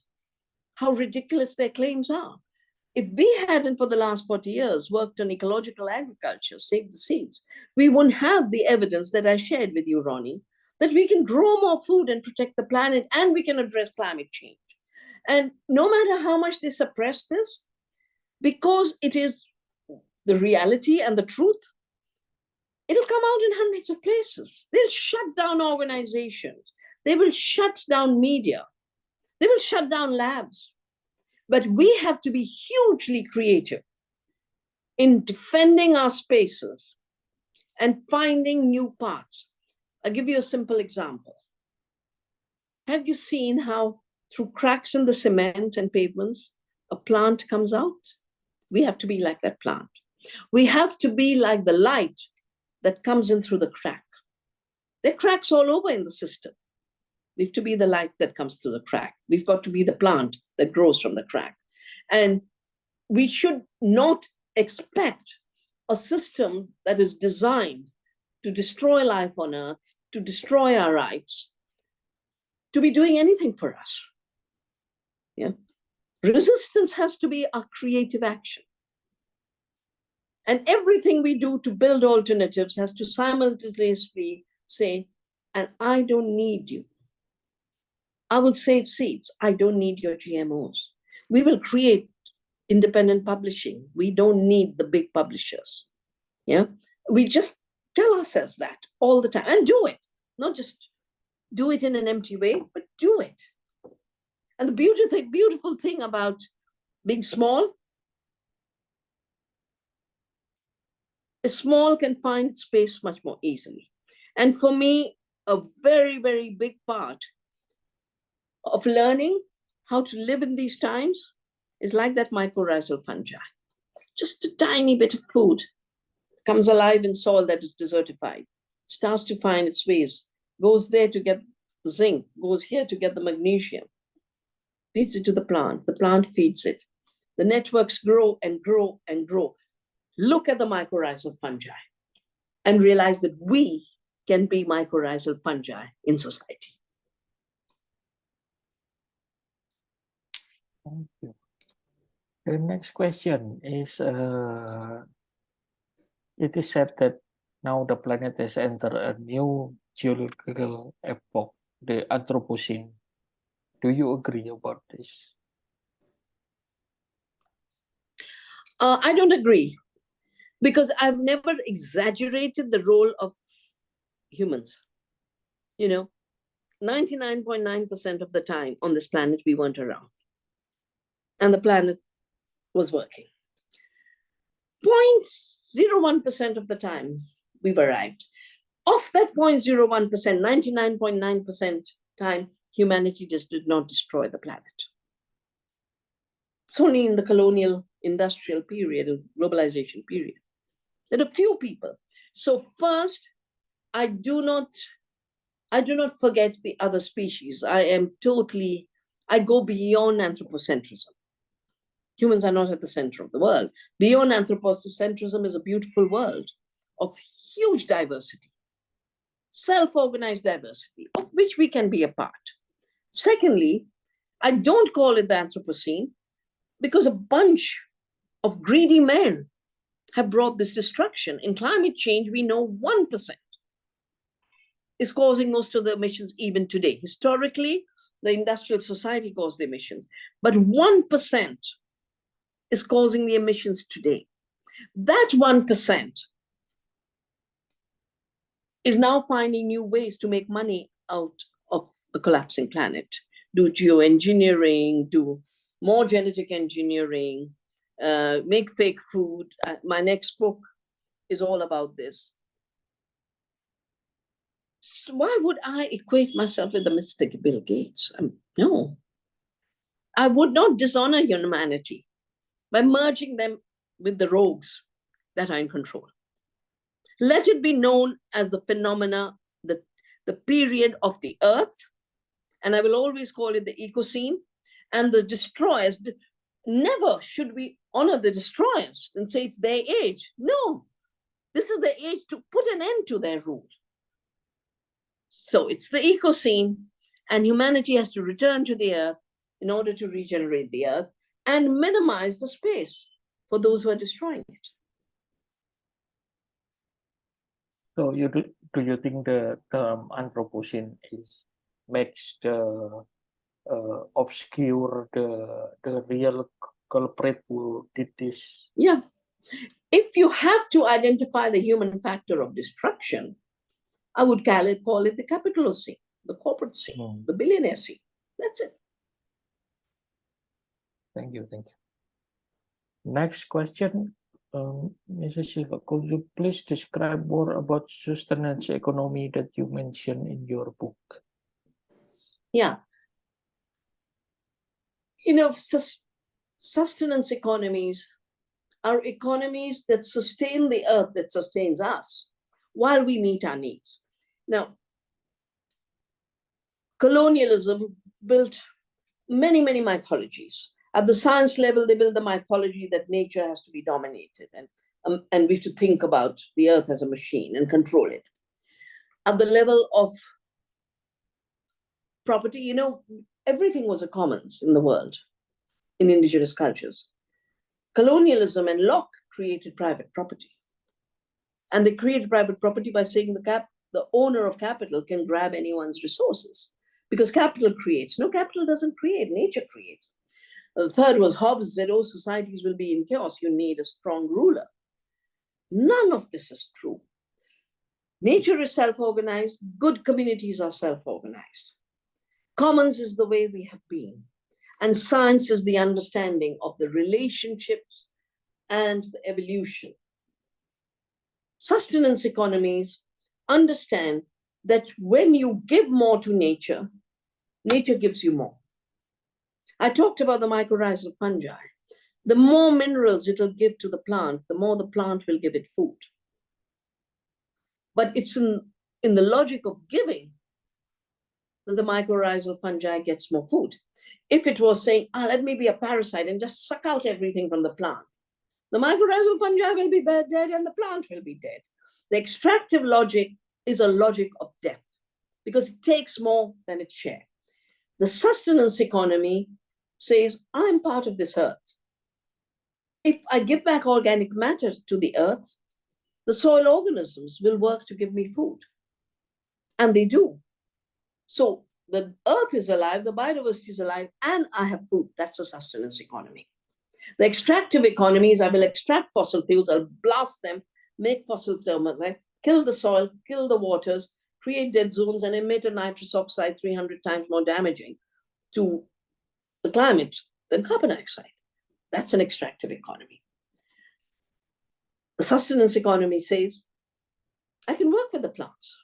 how ridiculous their claims are. If we hadn't for the last 40 years worked on ecological agriculture, save the seeds, we wouldn't have the evidence that I shared with you, Ronnie, that we can grow more food and protect the planet, and we can address climate change. And no matter how much they suppress this, because it is the reality and the truth, it'll come out in hundreds of places. They'll shut down organizations. They will shut down media. They will shut down labs. But we have to be hugely creative in defending our spaces and finding new paths. I'll give you a simple example. Have you seen how through cracks in the cement and pavements, a plant comes out? We have to be like that plant. We have to be like the light that comes in through the crack. There are cracks all over in the system. We have to be the light that comes through the crack. We've got to be the plant that grows from the crack. And we should not expect a system that is designed to destroy life on Earth, to destroy our rights, to be doing anything for us. Yeah. Resistance has to be our creative action. And everything we do to build alternatives has to simultaneously say, and I don't need you. I will save seeds. I don't need your GMOs. We will create independent publishing. We don't need the big publishers. Yeah. We just tell ourselves that all the time and do it. Not just do it in an empty way, but do it. And the beautiful thing about being small is small can find space much more easily. And for me, a very, very big part of learning how to live in these times is like that mycorrhizal fungi. Just a tiny bit of food comes alive in soil that is desertified, starts to find its ways, goes there to get the zinc, goes here to get the magnesium, feeds it to the plant feeds it. The networks grow and grow and grow. Look at the mycorrhizal fungi and realize that we can be mycorrhizal fungi in society. Thank you. The next question is, it is said that now the planet has entered a new geological epoch, the Anthropocene. Do you agree about this? I don't agree, because I've never exaggerated the role of humans. You know, 99.9% of the time on this planet, we weren't around. And the planet was working. 0.01% of the time, we've arrived. Of that 0.01%, 99.9% time, humanity just did not destroy the planet. It's only in the colonial industrial period, and globalization period, that a few people. So first, I do not forget the other species. I go beyond anthropocentrism. Humans are not at the center of the world. Beyond anthropocentrism is a beautiful world of huge diversity, self-organized diversity, of which we can be a part. Secondly, I don't call it the Anthropocene because a bunch of greedy men have brought this destruction. In climate change, we know 1% is causing most of the emissions even today. Historically, the industrial society caused the emissions, but 1% is causing the emissions today. That 1% is now finding new ways to make money out of the collapsing planet, do geoengineering, do more genetic engineering, make fake food. My next book is all about this. So why would I equate myself with the mystic Bill Gates? No. I would not dishonor humanity by merging them with the rogues that are in control. Let it be known as the phenomena, the period of the earth, and I will always call it the ecocene, and the destroyers. Never should we honor the destroyers and say it's their age. No, this is the age to put an end to their rule. So it's the ecocene, and humanity has to return to the earth in order to regenerate the earth and minimize the space for those who are destroying it. So do you think the term Anthropocene makes the obscure the real culprit who did this? Yeah. If you have to identify the human factor of destruction, I would call it the Capitalocene, the corporate C, the billionaire C. That's it. Thank you. Next question, Mrs. Shiva, could you please describe more about sustenance economy that you mentioned in your book? Yeah. Sustenance economies are economies that sustain the earth, that sustains us, while we meet our needs. Now, colonialism built many, many mythologies. At the science level, they build the mythology that nature has to be dominated and we have to think about the earth as a machine and control it. At the level of property, everything was a commons in the world, in indigenous cultures. Colonialism and Locke created private property. And they created private property by saying the owner of capital can grab anyone's resources. Because capital creates. No, capital doesn't create, nature creates. The third was Hobbes said, societies will be in chaos. You need a strong ruler. None of this is true. Nature is self-organized. Good communities are self-organized. Commons is the way we have been. And science is the understanding of the relationships and the evolution. Sustenance economies understand that when you give more to nature, nature gives you more. I talked about the mycorrhizal fungi. The more minerals it will give to the plant, the more the plant will give it food. But it's in the logic of giving that the mycorrhizal fungi gets more food. If it was saying, let me be a parasite and just suck out everything from the plant, the mycorrhizal fungi will be dead and the plant will be dead. The extractive logic is a logic of death because it takes more than it shares. The sustenance economy says, I'm part of this earth. If I give back organic matter to the earth, the soil organisms will work to give me food. And they do. So the earth is alive, the biodiversity is alive, and I have food. That's a sustenance economy. The extractive economy is I will extract fossil fuels, I'll blast them, make fossil thermal, right? Kill the soil, kill the waters, create dead zones, and emit a nitrous oxide 300 times more damaging to the climate than carbon dioxide. That's an extractive economy. The sustenance economy says, I can work with the plants.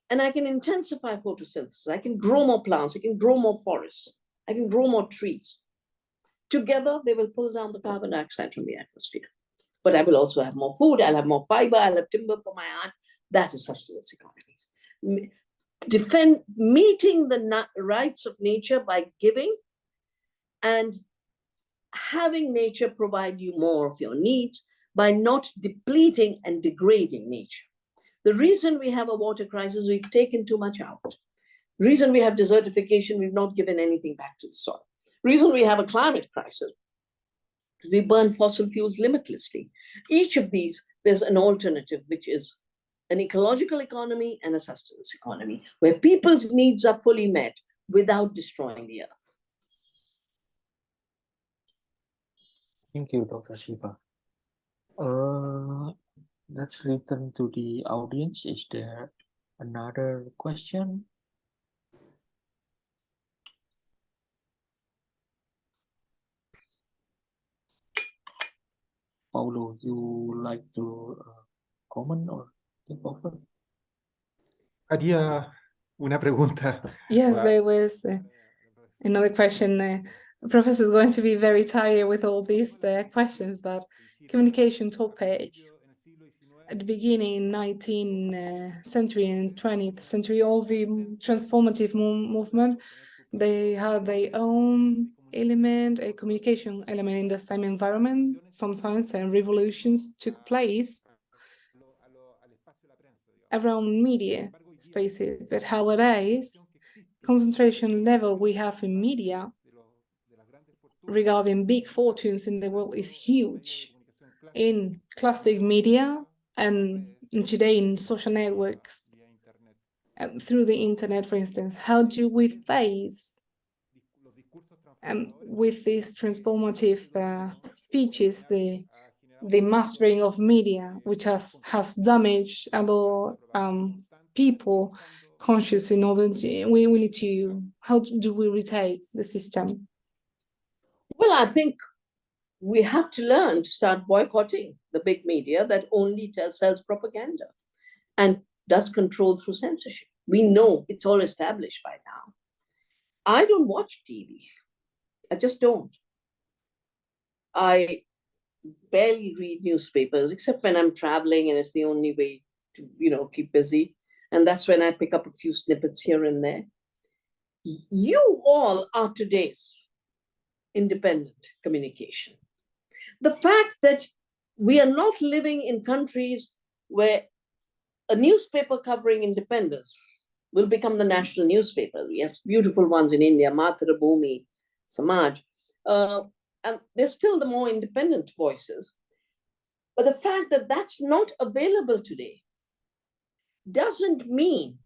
And I can intensify photosynthesis. I can grow more plants. I can grow more forests. I can grow more trees. Together, they will pull down the carbon dioxide from the atmosphere. But I will also have more food. I'll have more fiber. I'll have timber for my art. That is sustenance economies. Meeting the rights of nature by giving and having nature provide you more of your needs by not depleting and degrading nature. The reason we have a water crisis, we've taken too much out. The reason we have desertification, we've not given anything back to the soil. The reason we have a climate crisis, we burn fossil fuels limitlessly. Each of these, there's an alternative, which is an ecological economy and a sustenance economy, where people's needs are fully met without destroying the earth. Thank you, Dr. Shiva. Let's return to the audience. Is there another question? Paulo, you like to comment or take over? Haría una pregunta. Yes, there was another question. The professor is going to be very tired with all these questions. That communication topic at the beginning, 19th century and 20th century, all the transformative movement, they had their own element, a communication element in the same environment. Sometimes revolutions took place around media spaces, but nowadays, concentration level we have in media regarding big fortunes in the world is huge. In classic media and today in social networks, through the internet, for instance, how do we face with these transformative speeches, the mastering of media, which has damaged a lot people conscious in order to, we need to, how do we retake the system? Well, I think we have to learn to start boycotting the big media that only sells propaganda and does control through censorship. We know it's all established by now. I don't watch TV. I just don't. I barely read newspapers, except when I'm traveling and it's the only way to, keep busy. And that's when I pick up a few snippets here and there. You all are today's independent communication. The fact that we are not living in countries where a newspaper covering independence will become the national newspaper. We have beautiful ones in India, 𝘓𝘪𝘧𝘦𝘳𝘏, Samaj. And they're still the more independent voices. But the fact that that's not available today doesn't mean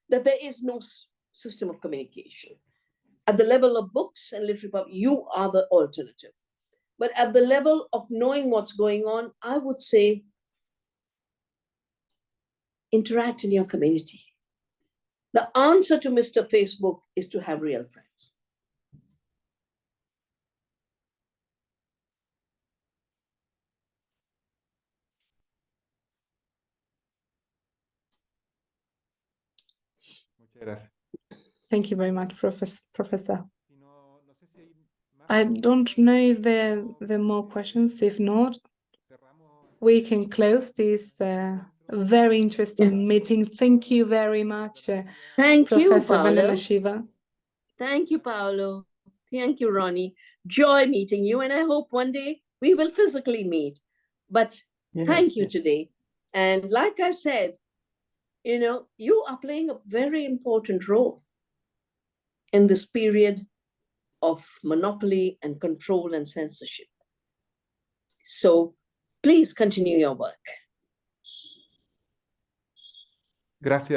that there is no system of communication. At the level of books and literary, you are the alternative. But at the level of knowing what's going on, I would say, interact in your community. The answer to Mr. Facebook is to have real friends. Thank you very much, Professor. I don't know if there are more questions. If not, we can close this very interesting meeting. Thank you very much, Thank Professor you, Paolo. Vandana Shiva. Thank you, Paolo. Thank you, Ronnie. Joy meeting you, and I hope one day we will physically meet. But thank you today. And like I said, you are playing a very important role in this period of monopoly and control and censorship. So please continue your work. Gracias.